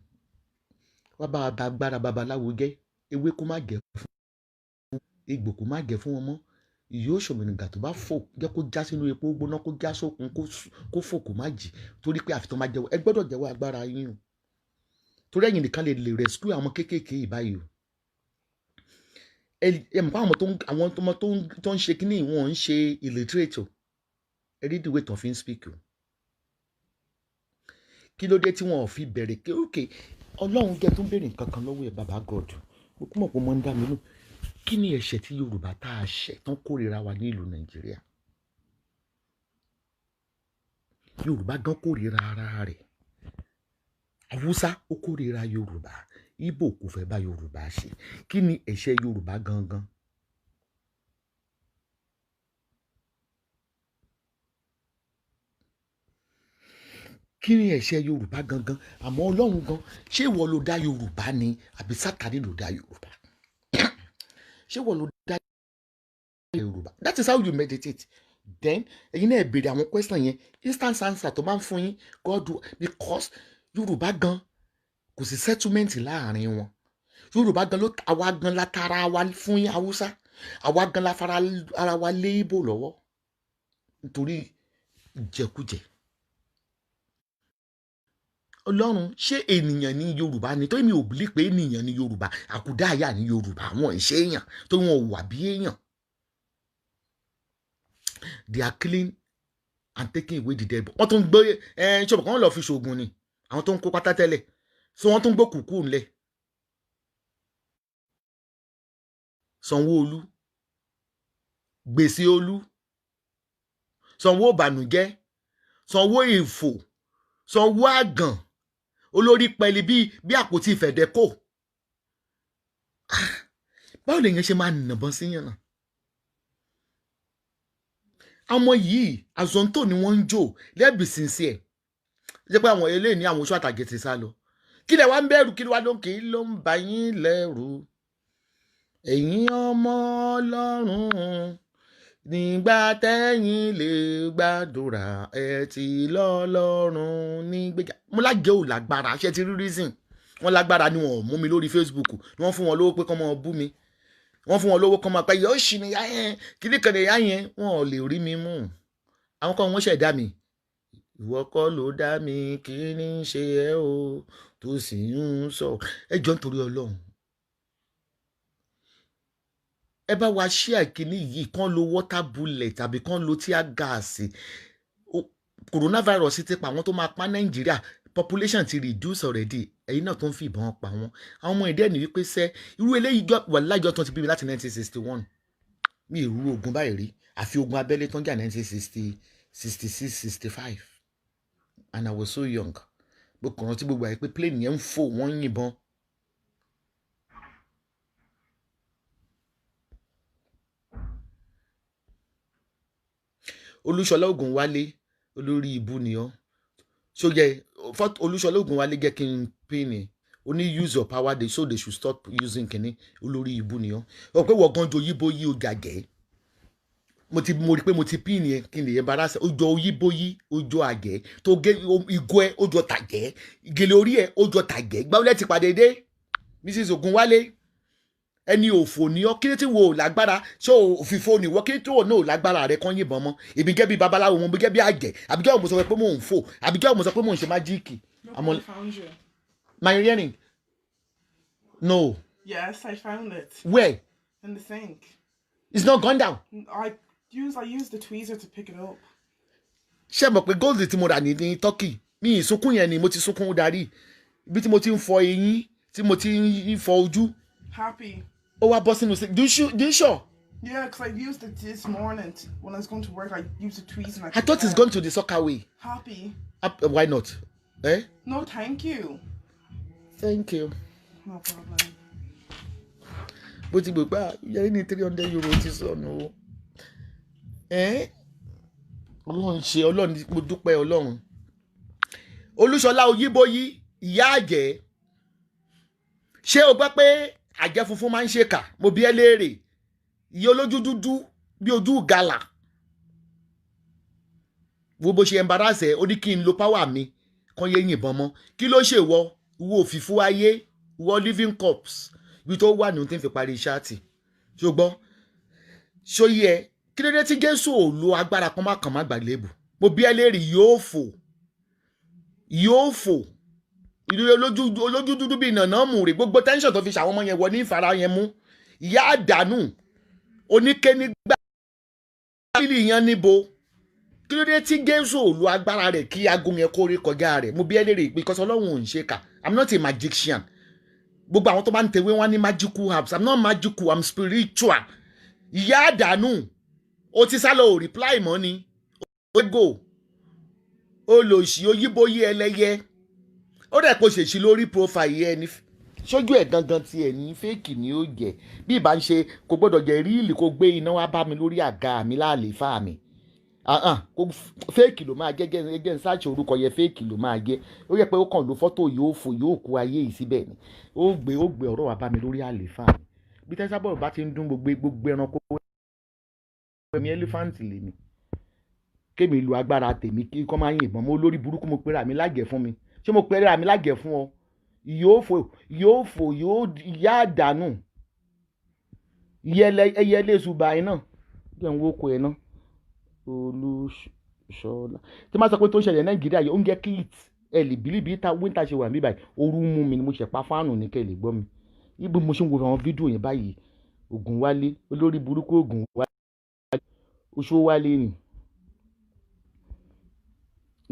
[SPEAKER 1] wá bá agbára babaláwo jẹ́ ewé kó má gẹ̀ fún egbò kó má gẹ̀ fún wọn mọ́ ìyóò ṣòmìnìgà tó bá fò jẹ́ kó já sínú epo gbóná kó já sókun kó fò kó má jì torí pé àfi tó má jẹ́wọ́ ẹ gbọ́dọ̀ jẹ́wọ́ agbára yín o torí ẹ̀yin nìkan lè rescue àwọn kéékèèké yìí báyìí o ẹ mọ̀ àwọn ọmọ tó ń ṣe kínní wọn ń ṣe illiterate o ẹ rí the way tó fi ń speak o kí ló dé tí wọn ò fi bẹ̀rẹ̀ kéókè Ọlọ́run jẹ́ tó ń béèrè nǹkan kan lọ́wọ́ ẹ̀ bàbá God ó kún mọ̀ pé wọ́n ń dá mi nù kí ni ẹ̀ṣẹ̀ tí Yorùbá tá a ṣẹ̀ tán kórìíra wa ní ìlú Nàìjíríà Yorùbá gan kórìíra ara rẹ̀ Haúsá ó kórìíra Yorùbá Ìgbò kò fẹ́ bá Yorùbá ṣe kí ni ẹ̀ṣẹ̀ Yorùbá gangan kí ni ẹ̀ṣẹ̀ Yorùbá gangan àmọ́ Ọlọ́run gan ṣé ìwọ ló dá Yorùbá ni àbí Sátánì ló dá Yorùbá ṣé ìwọ ló dá Yorùbá that is how you meditate then ẹ̀yin náà béèrè àwọn question yẹn instant answer tó máa ń fún yín God because Yorùbá gan kò sí settlement láàrin wọn Yorùbá gan ló àwa gan látara wa fún yín Haúsá àwa gan láfara ara wa lé Ìgbò lọ́wọ́ nítorí ìjẹkújẹ Ọlọ́run ṣé ènìyàn ní Yorùbá ni tó mi ò bìlí pé ènìyàn ní Yorùbá àkúdáàyà ní Yorùbá wọn ìṣe èèyàn tó wọn ò wà bí èèyàn they are killing and taking away the dead wọ́n tó ń gbé ṣọ́bọ̀ kan lọ fi ṣoògùn ni àwọn tó ń kó pátá tẹ́lẹ̀ so wọ́n tó ń gbó kùkú ńlẹ̀ Sanwó-Olú gbèsè olú Sanwó ìbànújẹ́ Sanwó ìfò Sanwó àgàn olórí pẹ̀lú bí àpótí ìfẹ̀dẹ́kò báwo lèèyàn ṣe máa nàbọn síyàn náà àwọn yìí àzọ́ntò ni wọ́n ń jò lẹ́bìí sínsìn ẹ̀ jẹ́ pé àwọn eléyìí ní àwọn oṣù àtàgé ti sá lọ kí lẹ wá ń bẹ̀rù kí ló wá lókè ló ń bà yín lẹ́rù ẹ̀yin ọmọ Ọlọ́run nígbà tẹ́yìn lè gbàdúrà ẹ ti lọ́lọ́run nígbèjà mo lágẹ̀ ò lágbára ṣe ti rí reason wọ́n lágbára ni wọ́n mú mi lórí Facebook ni wọ́n fún wọn lówó pé kọ́ mọ́ bú mi wọ́n fún wọn lówó kọ́ mọ́ pé yóò ṣì ní yá yẹn kìdí kan yá yẹn wọn ò lè rí mi mú àwọn kan wọ́n ṣẹ̀dá mi ìwọ kọ́ ló dá mi kí ní ṣe ẹ́ o tó sì ń sọ ẹ jọ nítorí Ọlọ́run ẹ bá wa share kíní yìí, kán lo water bullet tàbí kán lo tear gas. Coronavirus ti pa àwọn tó máa pa Nàìjíríà, population ti reduce already, ẹ̀yin náà tó ń fi ìbọn pa wọn. àwọn ọmọ ìdẹ́ ni wípé sẹ́ irú eléyìí wà lájọ tó ti bí mi láti 1961 mi ì rú ogun báyìí rí, àfi ogun abẹ́lé tó ń jà 1960, 66, 65 and I was so young. mo kàn rántí gbogbo àyè pé plane yẹn ń fò wọ́n ń yìnbọn. Olúṣọlá Ògúnwálé olórí ibú ni ọ́ so yẹ Olúṣọlá Ògúnwálé jẹ́ kí n pín ní o ní use your power they so they should stop using kìnní olórí ibú ni ọ́ ọ pé wọ́n gan jo yíbo yí o gàgẹ́ mo rí pé mo ti pín ní kí n lè yẹn bára sẹ o jọ yíbo yí o jọ àgẹ́ tó gé ìgò ẹ o jọ tàgẹ́ gèlè orí ẹ o jọ tàgẹ́ gbáwọlẹ̀ ti pàdé dé Mrs. Ògúnwálé ẹni òfò ní ọ kí ni tí wo ò lágbára ṣé òfìfo ni wọ́n kí ni tí wo náà ò lágbára rẹ kán yìnbọn mọ́ èmi gẹ́ bí babaláwo mo gẹ́ bí àjẹ́ àbíkẹ́ mo sọ pé mò ń fò àbíkẹ́ mo sọ pé mò ń ṣe májíìkì. My earring? No.
[SPEAKER 2] Yes, I found it.
[SPEAKER 1] Where?
[SPEAKER 2] In the sink.
[SPEAKER 1] It's not gone down.
[SPEAKER 2] I used the tweezer to pick it up.
[SPEAKER 1] Ṣé mọ̀ pé gold tí mo rà ní Turkey mi ìsunkún yẹn ni mo ti sunkún darí ibi tí mo ti ń fọ eyín tí mo ti ń fọ ojú.
[SPEAKER 2] Happy.
[SPEAKER 1] Ó wá bọ́ sínú sink. Do you sure?
[SPEAKER 2] Yeah, because I used it this morning when I was going to work. I used the tweezer.
[SPEAKER 1] I thought it's gone to the soccer way.
[SPEAKER 2] Happy.
[SPEAKER 1] Why not? Eh?
[SPEAKER 2] No, thank you.
[SPEAKER 1] Thank you.
[SPEAKER 2] No problem.
[SPEAKER 1] Bó ti gbé pa yẹn ní €300 ti sọnù o. Ọlọ́run ṣe Ọlọ́run mo dúpẹ́ Ọlọ́run. Olúṣọlá Oyíbóyí ìyá àjẹ́. Ṣé o gbọ́ pé àjẹ́ funfun máa ń ṣèkà? Mo bi ẹ́ léèrè. Ìyá olójú dúdú bí ojú gàlà. Wo bó ṣe embarrass ẹ ó ní kí n lo power mi kán yé yìnbọn mọ́. Kí ló ṣe wọ? Wo òfìfú ayé wọ living corpse ibi tó wà ní ohun tí ń fi parí iṣẹ́ àti ṣùgbọ́n ṣóyí ẹ kí ló dé tí Jésù ò lo agbára kan má kàn má gbàlébù mo bí ẹ léèrè yóò fò ìlú olójú dúdú bíi nànà mú rè gbogbo tẹ́ńṣọ̀n tó fi ṣàwọn ọmọ yẹn wọ ní ìfara yẹn mú ìyá àdánù oníkénígbà bílì yẹn níbo kí ló dé tí Jésù ò lo agbára rẹ̀ kí aago yẹn kórè kọjá rẹ̀ mo bí ẹ léèrè because Ọlọ́run ò ń ṣe kà I'm not a magician. Gbogbo àwọn tó bá ń tẹ̀wé wọn ní magical herbs. I'm not magical, I'm spiritual. Ìyá àdánù, o ti sálọ ò reply mọ́ ni. O go. O lò sí Oyíbóyí ẹlẹ́yẹ. Ó dẹ̀ kó ṣèṣì lórí profile yẹn ni. Ṣojú ẹ̀ gangan ti ẹ̀ ní fake ni ó jẹ́. Bí ìbá ń ṣe kò gbọ́dọ̀ jẹ́ ríìlì kó gbé iná wá bá mi lórí àga mi láàlífà mi. Fake ló máa jẹ́ gẹ́gẹ́ ṣáàṣì orúkọ yẹn fake ló máa jẹ́ ó yẹ pé ó kàn ló fọ́tò yóò fò yóò kú ayé yìí síbẹ̀ ni ó gbé ọ̀rọ̀ wá bá mi lórí àlèfà mi bí Tẹ́sábọ̀rọ̀ bá ti ń dún gbogbo ẹranko ẹ̀mí elephant lè mi kémi lu agbára tèmi kí kọ́ máa yìnbọn mo lórí burúkú mo pera mi lágẹ̀ fún mi ṣé mo pera mi lágẹ̀ fún ọ yóò fò ìyá àdánù ẹyẹ lẹ́sùbà iná jẹ́ ń wókò ẹ̀ náà. Olúṣọlá tí máa sọ pé tó ń ṣẹlẹ̀ Nàìjíríà yìí oúnjẹ kit ẹ lè bílíbi wíńtà ṣe wà mí báyìí ooru mú mi ni mo ṣẹ̀ pa fáànù ní kẹ́ lè gbọ́ mi ibi mo ṣe ń wo àwọn fídíò yẹn báyìí Ògúnwálé olórí burúkú Ògúnwálé Oṣówálé ni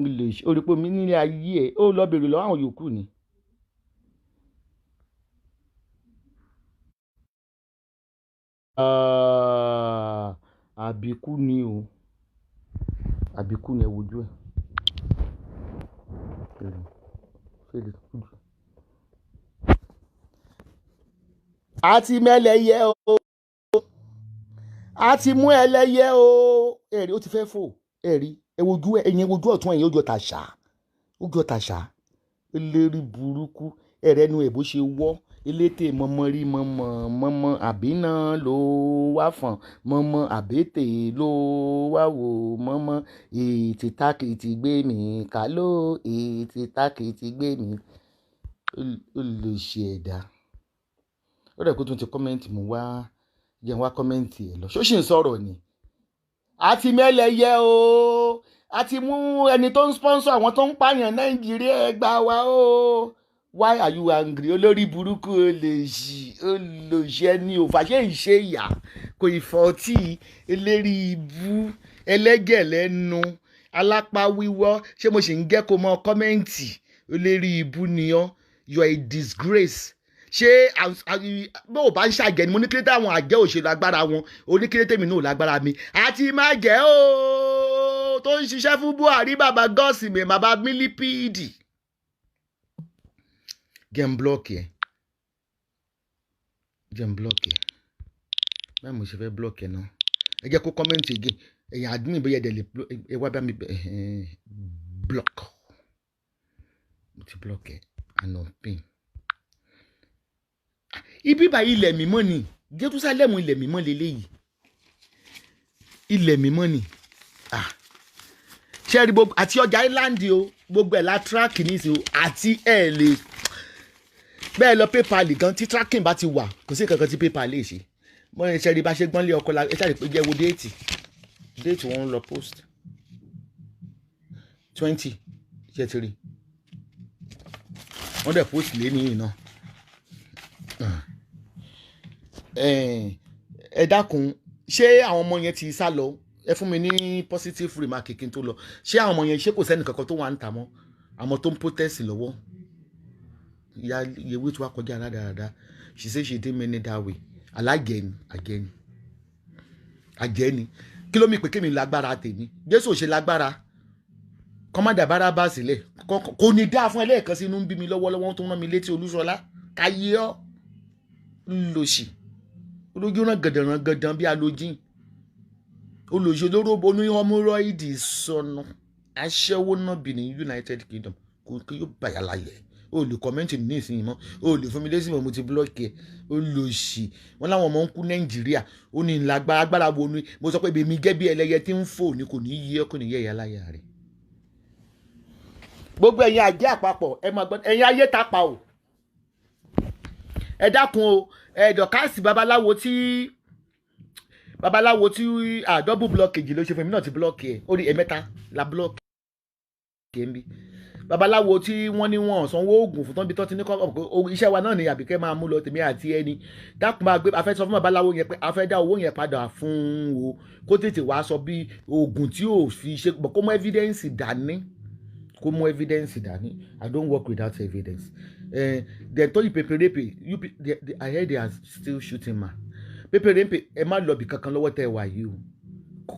[SPEAKER 1] ilé orípo mi nílé ayé ẹ ó lọ bèrè lọ́wọ́ àwọn yòókù ni. Àbíkú ni o. Àbíkú ni ẹ wojú ẹ a ti mẹ́lẹ̀yẹ o a ti mú ẹlẹ́yẹ o ẹ̀rí ó ti fẹ́ fò ẹ̀rí ẹ wojú ẹ ẹ̀yìn wojú ọ̀tún ẹ̀yìn ó jọ tàṣà eléri burúkú ẹ̀rẹ́ nu ẹ̀ bó ṣe wọ́ elétè mọ́mọ́ rí mọ́mọ́ àbínà ló wá fọ̀n mọ́mọ́ àbètè ló wá wò mọ́mọ́ ètè tákìtì gbé mi kálọ́ ètè tákìtì gbé mi ó lè ṣe ẹ̀dá ó rẹ̀ kó tún ti kọ́mẹ́ǹtì mú wá jẹun wá kọ́mẹ́ǹtì ẹ̀ lọ ṣó ṣì ń sọ̀rọ̀ ni àti mẹ́lẹ̀yẹ o àti mú ẹni tó ń sponsor àwọn tó ń pààyàn Nàìjíríà ẹ gbà wá o why are you angry olórí burúkú olóṣì ẹni ò fàṣẹ ìṣe ìyá kò ìfọ̀tí eléri ibú ẹlẹ́gẹ̀ lẹ́nu alápá wíwọ́ ṣé mo sì ń gẹ́ kó mọ kọ́mẹ́ǹtì eléri ibú ni ọ́ you are a disgrace ṣé bó o bá ń ṣàjẹ́ ni mo ní kí ló dé àwọn àjẹ́ òṣèlú agbára wọn oníkílé tèmi náà lágbára mi àti má jẹ́ o tó ń ṣiṣẹ́ fún Buhari bàbá gọ́ọ̀sì mi bàbá mílípìdì jẹ́ ń blọ́ọ̀kì ẹ̀ báyìí mo ṣe fẹ́ blọ́ọ̀kì ẹ̀ náà ẹ jẹ́ kó kọ́mẹ́ǹtì again ẹ̀yìn admin bóyá ẹ̀dẹ̀ lè ẹ wá bá mi block mo ti block ẹ̀ àná pin ibi báyìí ilẹ̀ mímọ́ ni Jerúsálẹ́mù ilẹ̀ mímọ́ leléyìí ilẹ̀ mímọ́ ni ṣe rí gbogbo àti ọjà island o gbogbo ẹ̀ la track nísìnyí o àti ẹ̀ lè bẹ́ẹ̀ lọ PayPal gan tí tracking bá ti wà kò sí kankan tí PayPal lè ṣe mo ṣe rí bá ṣe gbọ́n lé ọkọ la ẹ ṣáà pé jẹ́ wo déètì wọn lọ post 20 ṣe ti rí wọ́n dẹ̀ post lé nìyí náà ẹ dákun ṣé àwọn ọmọ yẹn ti sá lọ ẹ fún mi ní positive remark kí n tó lọ ṣé àwọn ọmọ yẹn ṣé kò sẹ́ni kankan tó wà ń tà mọ́ àwọn tó ń protest lọ́wọ́ ìyá yẹwé tó wá kọjá rádaràda she say she didn't mean it that way alájẹni àjẹni kí ló mi pé kémi lágbára tèmi Jésù ò ṣe lágbára kọ́mádà bára bá sílẹ̀ kò ní dáa fún ẹlẹ́ẹ̀kan sínú ń bí mi lọ́wọ́lọ́wọ́ tó rán mi létí Olúṣọlá káyé ọ́ lòṣì olójú rán gàdàn bí alójìn olóṣì olóró oníhọmúrọ́ìdì sọnù aṣẹ́wó náà bì ní United Kingdom kò kí yóò bàyà láyẹ̀ o lè kọ́mẹ́ǹtì ní ìsinyìí mọ́ o lè fún mi lésì mọ́ mo ti búlọ́ọ̀kì ẹ̀ olóṣì wọn láwọn ọmọ ń kú Nàìjíríà ó ní agbára wo ni mo sọ pé bèmí gẹ́ bí ẹlẹ́yẹ tí ń fò ní kò ní yí ọ́ kò ní yẹ ìyá láyà rẹ̀ gbogbo ẹ̀yin àjẹ́ àpapọ̀ ẹ máa gbọ́ ẹ̀yin ayé ta pa o ẹ dákun o Dọ̀kásì babaláwo tí double blockage ló ṣe fún mi náà ti blọ́ọ̀kì ẹ̀ ó rí ẹ̀mẹ́ta la blọ́ọ̀kì ẹ̀ ń bí babaláwo tí wọ́n ní wọ́n sanwó oògùn fún tán bí tán ti ní kọ́ iṣẹ́ wa náà ni Àbíkẹ́ máa mú lọ tèmi àti ẹni dákun máa gbé afẹ́ sọ fún babaláwo yẹn pé afẹ́ dá owó yẹn padà fún o kó tètè wá sọ bí oògùn tí ò fi ṣe pọ̀ kó mú evidence dání I don't work without evidence dem tó yí pèpèrèpè I heard they are still shooting man pèpèrèpè ẹ má lọ bí kankan lọ́wọ́ tẹ́ wà yìí o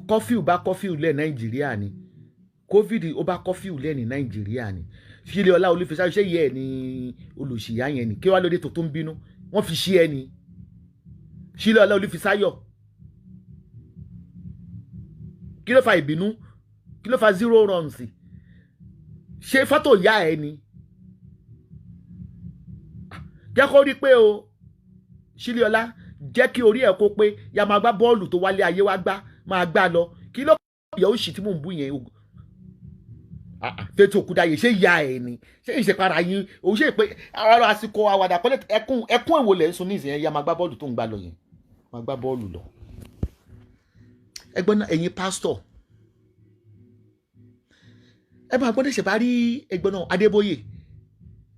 [SPEAKER 1] kọ́fíù bá kọ́fíù lẹ̀ Nàìjíríà ni covid ó bá kọ́fíù lẹ̀ ní Nàìjíríà ni Sílé Ọlá Olúfisáyọ̀ ṣé yẹ ẹ ní olùṣìyá yẹn ni kí wàá lóde tó ń bínú wọ́n fi ṣí ẹ ní Sílé Ọlá Olúfisáyọ̀ kí ló fa ìbínú kí ló fa 0 runs ṣé fọ́tò ìyá ẹ ni jẹ́ kó rí pé o Sílé Ọlá jẹ́ kí orí ẹ̀ kó pé ya máa gbá bọ́ọ̀lù tó wálé ayé wá gbá máa gbá lọ kí ló yẹ ó sì tí mò ń bú yẹn tètè òkúdayè ṣé ìyá ẹ ni ṣé ìṣèpara yín òun ṣe pé ara àsìkò àwàdà pẹ́lẹ́ ẹkún èwo lẹ̀ ń sun ní ìsìn yẹn ya máa gbá bọ́ọ̀lù tó ń gbá lọ yẹn máa gbá bọ́ọ̀lù lọ. ẹgbọ́n náà ẹ̀yin pásítọ̀ ẹ máa gbọ́dọ̀ ṣèpá rí ẹgbọ́n náà Adébóyè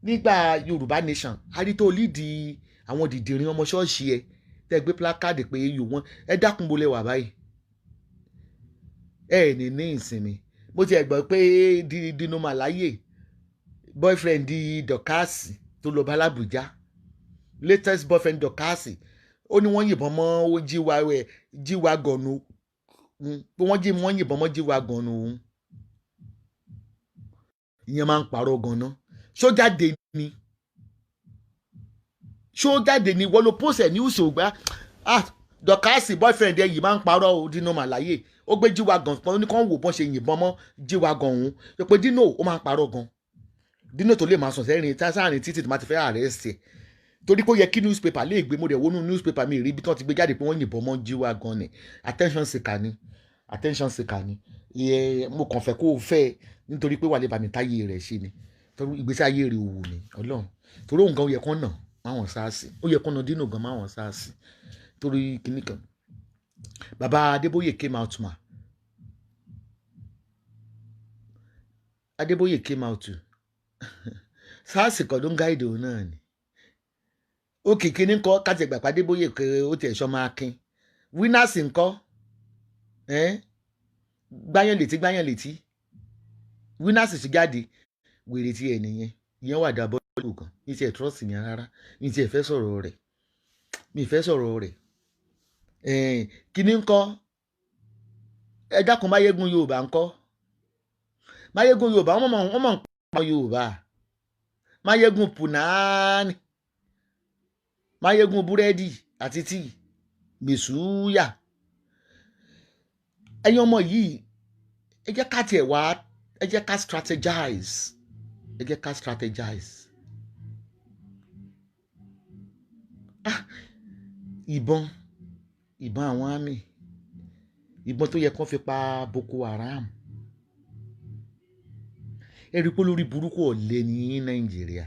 [SPEAKER 1] nígbà Yorùbá Nation àrí tó lídìí àwọn dìdìrín ọmọ ṣọ́ọ̀ṣì ẹ tẹ́ gbé plákáàdì pé yòó wọn ẹ dákun bolẹ̀ wà báyìí ẹ ní ìsinmi mo ti gbọ́ pé Dino Melaye boyfriend di Dọ̀kásì tó lọ bá l'Àbújá latest boyfriend Dọ̀kásì ó ní wọ́n yìnbọn mọ́ jíwa gọ̀nù pé wọ́n yìnbọn mọ́ jíwa gọ̀nù òun ìyẹn máa ń parọ́ gan-an sójáde ni wọ́n ló pòsẹ̀ ní ìṣògbà Dọ̀kásì boyfriend ẹ̀ yìí máa ń parọ́ o Dino Melaye ó gbé jíwagàn pọn ní kàn wò bọ́n ṣe yìnbọn mọ́ jíwagàn òun pé Dino ó máa ń parọ́ gan Dino tó lè máa sùn sẹ́rìn sáàrin títí tó máa ti fẹ́ arrest ẹ̀ torí pé ó yẹ kí newspaper lè gbé mo dẹ̀ wọnú newspaper mi rí bí tí wọ́n ti gbé jáde pé wọ́n yìnbọn mọ́ jíwagàn ni attention seeker ni mo kàn fẹ́ kó o fẹ́ nítorí pé wà lè bàmí táyé rẹ̀ ṣe ni torí ìgbésí ayé rẹ̀ òwò ni Ọlọ́run torí òun gan ó yẹ kán nà máwọn sáàsì ó yẹ kán nà Dino gan máwọn sáàsì torí kinní kan bàbá Adébóyè came out ma Adébóyè came out SARS kan ló ń gáìdì òun náà ni òkè kíní ńkọ́ kájẹgbà pàdé bóyè kẹ ó tiẹ̀ sọ máa kín winners ńkọ́ gbáyàn létí winners ti jáde wèrè tí ẹ nìyẹn ìyẹn wà dábọ́ lù kan ní tiẹ̀ trust yẹn rárá ní tiẹ̀ fẹ́ sọ̀rọ̀ rẹ̀ mi fẹ́ sọ̀rọ̀ rẹ̀ kíní ńkọ́ ẹ dákun máyégún Yorùbá ńkọ́ máyégún Yorùbá wọ́n mọ̀ ń pa Yorùbá máyégún pùnáánì máyégún búrẹ́dì àti tíì gbèsúyà ẹ̀yin ọmọ yìí ẹ jẹ́ ká tiẹ̀ wá ẹ jẹ́ ká strategize ìbọn àwọn àmì ìbọn tó yẹ kó fi pa Boko Haram ẹ rí pé lórí burúkú ọ̀lẹ ní Nàìjíríà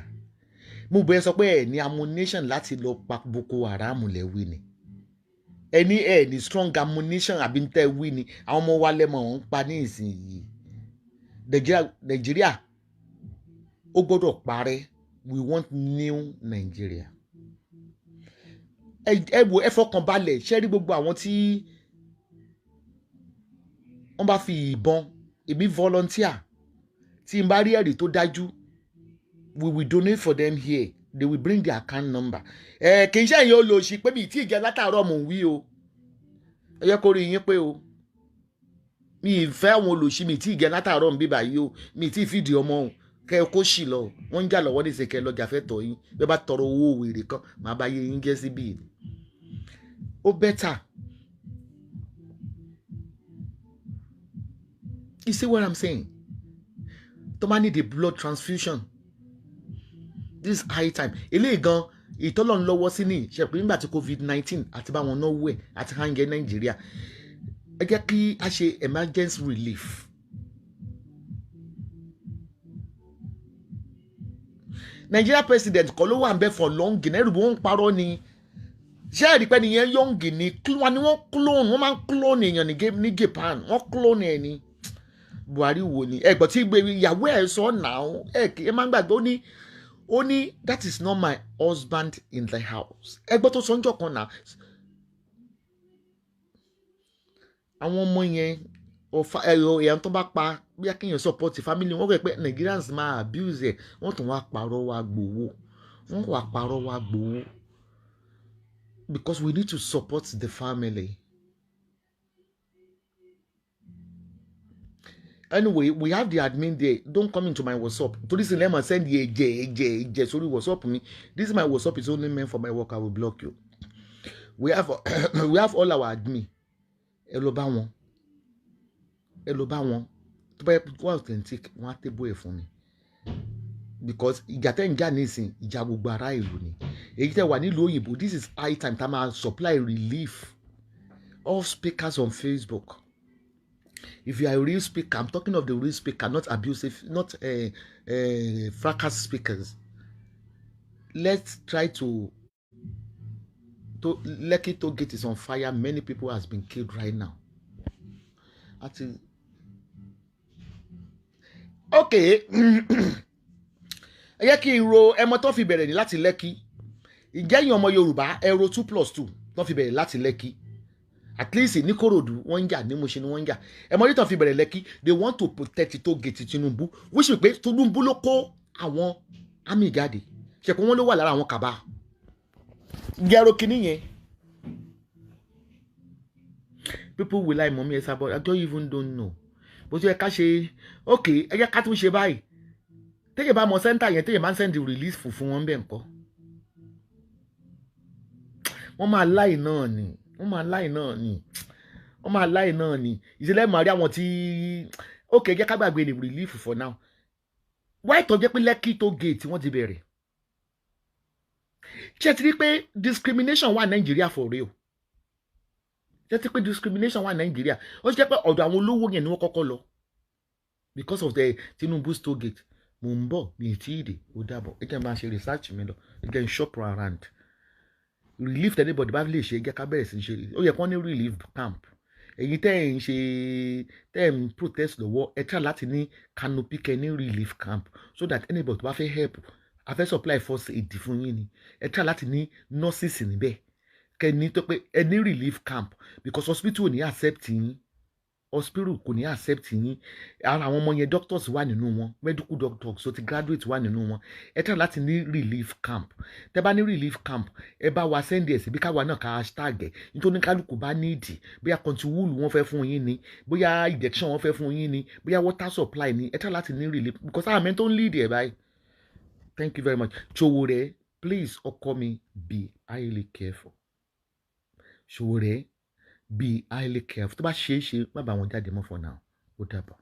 [SPEAKER 1] mo bẹ̀rẹ̀ sọ pé ẹ ní ammunition láti lọ pa Boko Haram lẹ́wí ni ẹ ní strong ammunition àbí tẹ́ wí ni àwọn ọmọ wa lẹ́mọ̀ ń pa ní ìsinyìí Nàìjíríà ó gbọ́dọ̀ parẹ́ we want new Nigeria ẹ fọkàn balẹ̀ ṣe rí gbogbo àwọn tí wọ́n bá fi ìbọn èmi volunteer tí n bá rí ẹ̀rí tó dájú we will donate for them here they will bring their account number kì í ṣe èyàn olóòṣì pé mi ì tí ì jẹ látàárọ̀ mò ń wí o ẹ yẹ kó rí yín pé o mi ì fẹ́ àwọn olóòṣì mi ì tí ì jẹ látàárọ̀ mi bíbá yìí o mi ì tí ì fìdí ọmọ o kẹ ẹ kó sì lọ wọ́n ń jà lọ́wọ́ ní ìsèkẹ́ lọ́jà fẹ́ tọ̀ yín bí ẹ bá tọrọ owó wèrè kan màá bá yé yín jẹ́ síbí ó bẹ́tà. You see what I'm saying? tó máa need a blood transfusion this high time eléyìí gan ìtọ́lọ̀ ń lọ́wọ́ sí ní ìṣẹ̀pẹ́ nígbà tí COVID-19 àti báwọn náwó ẹ̀ àti hàngẹ́ Nàìjíríà ẹ jẹ́ kí a ṣe emergency relief. Nigeria president kọ́ ló wà ń bẹ for long ẹrù bí wọ́n ń parọ́ ni ṣé ẹ̀rí pé nìyẹn yọ̀ǹgì ni wọ́n clone wọ́n máa ń clone èèyàn ní Japan wọ́n clone ẹ̀ ni Buhari wo ni ẹgbọ́n tí ìyàwó ẹ̀ sọ náà ẹ máa ń gbàgbé ó ní that is not my husband in the house ẹgbọ́n tó sọ ń jọ kan náà àwọn ọmọ yẹn èèyàn tó bá pa bí akéèyàn support family wọn rẹ̀ pé Nigerians máa abuse ẹ̀ wọ́n tún wá parọ́ wá gbowó because we need to support the family. Anyway, we have the admin there. Don't come into my WhatsApp. To this lemon send the ẹ̀jẹ̀ sórí WhatsApp me. This is my WhatsApp is only meant for my work. I will block you. We have all our admin. Ẹ lọ bá wọn. Tó bá yẹ kó authentic, wọ́n á table ẹ̀ fún mi. Because ìjà tẹ́ ń jà nísìn ìjà gbogbo ará ìlú ni. Èyí tẹ́ wà nílùú òyìnbó, this is high time tá máa supply relief. All speakers on Facebook. If you are a real speaker, I'm talking of the real speaker, not abusive, not fracas speakers. Let's try to Lekki Toll Gate is on fire. Many people has been killed right now. Okay. Ẹ yẹ kí n ro ẹmọ tó fi bẹ̀rẹ̀ ní láti Lekki. Ìjẹ́yìn ọmọ Yorùbá ẹ ro 2+2 tó fi bẹ̀rẹ̀ láti Lekki. At least ní Kòròdú wọ́n ń jà ní Mùṣín wọ́n ń jà ẹmọ yìí tó fi bẹ̀rẹ̀ Lekki they want to protect Toll Gate Tinubu which means pé Tinubu ló kó àwọn àmì jáde ṣẹ̀kọ́ wọn ló wà lára àwọn kàbá gẹ̀rọ kìíní yẹn. People will like mommy ẹ̀sà but I don't even know bó ṣe yẹ ká ṣe okay ẹ yẹ ká tún ṣe báyìí téyè bá mọ sẹ́ńtà yẹn téyè máa ń send the release fún wọn bẹ́ẹ̀ ńkọ́ wọ́n máa láì náà ni ìṣẹ̀lẹ̀ máa rí àwọn tí okay jẹ́ ká gbàgbé ní relief for now why tó jẹ́ pé Lekki Toll Gate wọ́n ti bẹ̀rẹ̀ ṣé ti rí pé discrimination wà Nàìjíríà for real ṣé ti rí pé discrimination wà Nàìjíríà ó jẹ́ pé ọ̀dọ̀ àwọn olówó yẹn ni wọ́n kọ́kọ́ lọ because of the Tinubu's Toll Gate mo ń bọ̀ mi ì tí ì dé ó dàbọ̀ ẹ jẹ́ máa ṣe research mi lọ ẹ jẹ́ n shop around relief anybody bá lè ṣe jẹ́ ká bẹ̀rẹ̀ sí ṣe ó yẹ kó ní relief camp ẹ̀yin tẹ́ ń protest lọ́wọ́ ẹ try láti ní canopy kẹ́ ní relief camp so that anybody bá fẹ́ help a fẹ́ supply first aid fún yín ni ẹ try láti ní nurses níbẹ̀ kẹ́ ní tó pé ẹ ní relief camp because hospital ò ní accept yín hospital kò ní accept yín ara àwọn ọmọ yẹn doctors wà nínú wọn medical doctors so ti graduate wà nínú wọn ẹ try láti ní relief camp tẹ́ bá ní relief camp ẹ bá wa send ẹ̀ sí bí káwa náà ká hashtag ẹ̀ nítorí kálukú bá níìdì bóyá contiwool wọ́n fẹ́ fún yín ni bóyá injection wọ́n fẹ́ fún yín ni bóyá water supply ni ẹ try láti ní relief because àwọn mẹ́rin tó ń lead ẹ̀ báyìí. Thank you very much. Showore, please, Okomi, be highly careful. Showore, be highly careful. Tó bá ṣe é ṣe, má bá wọn jáde mọ́ for now. Ó dàbọ̀.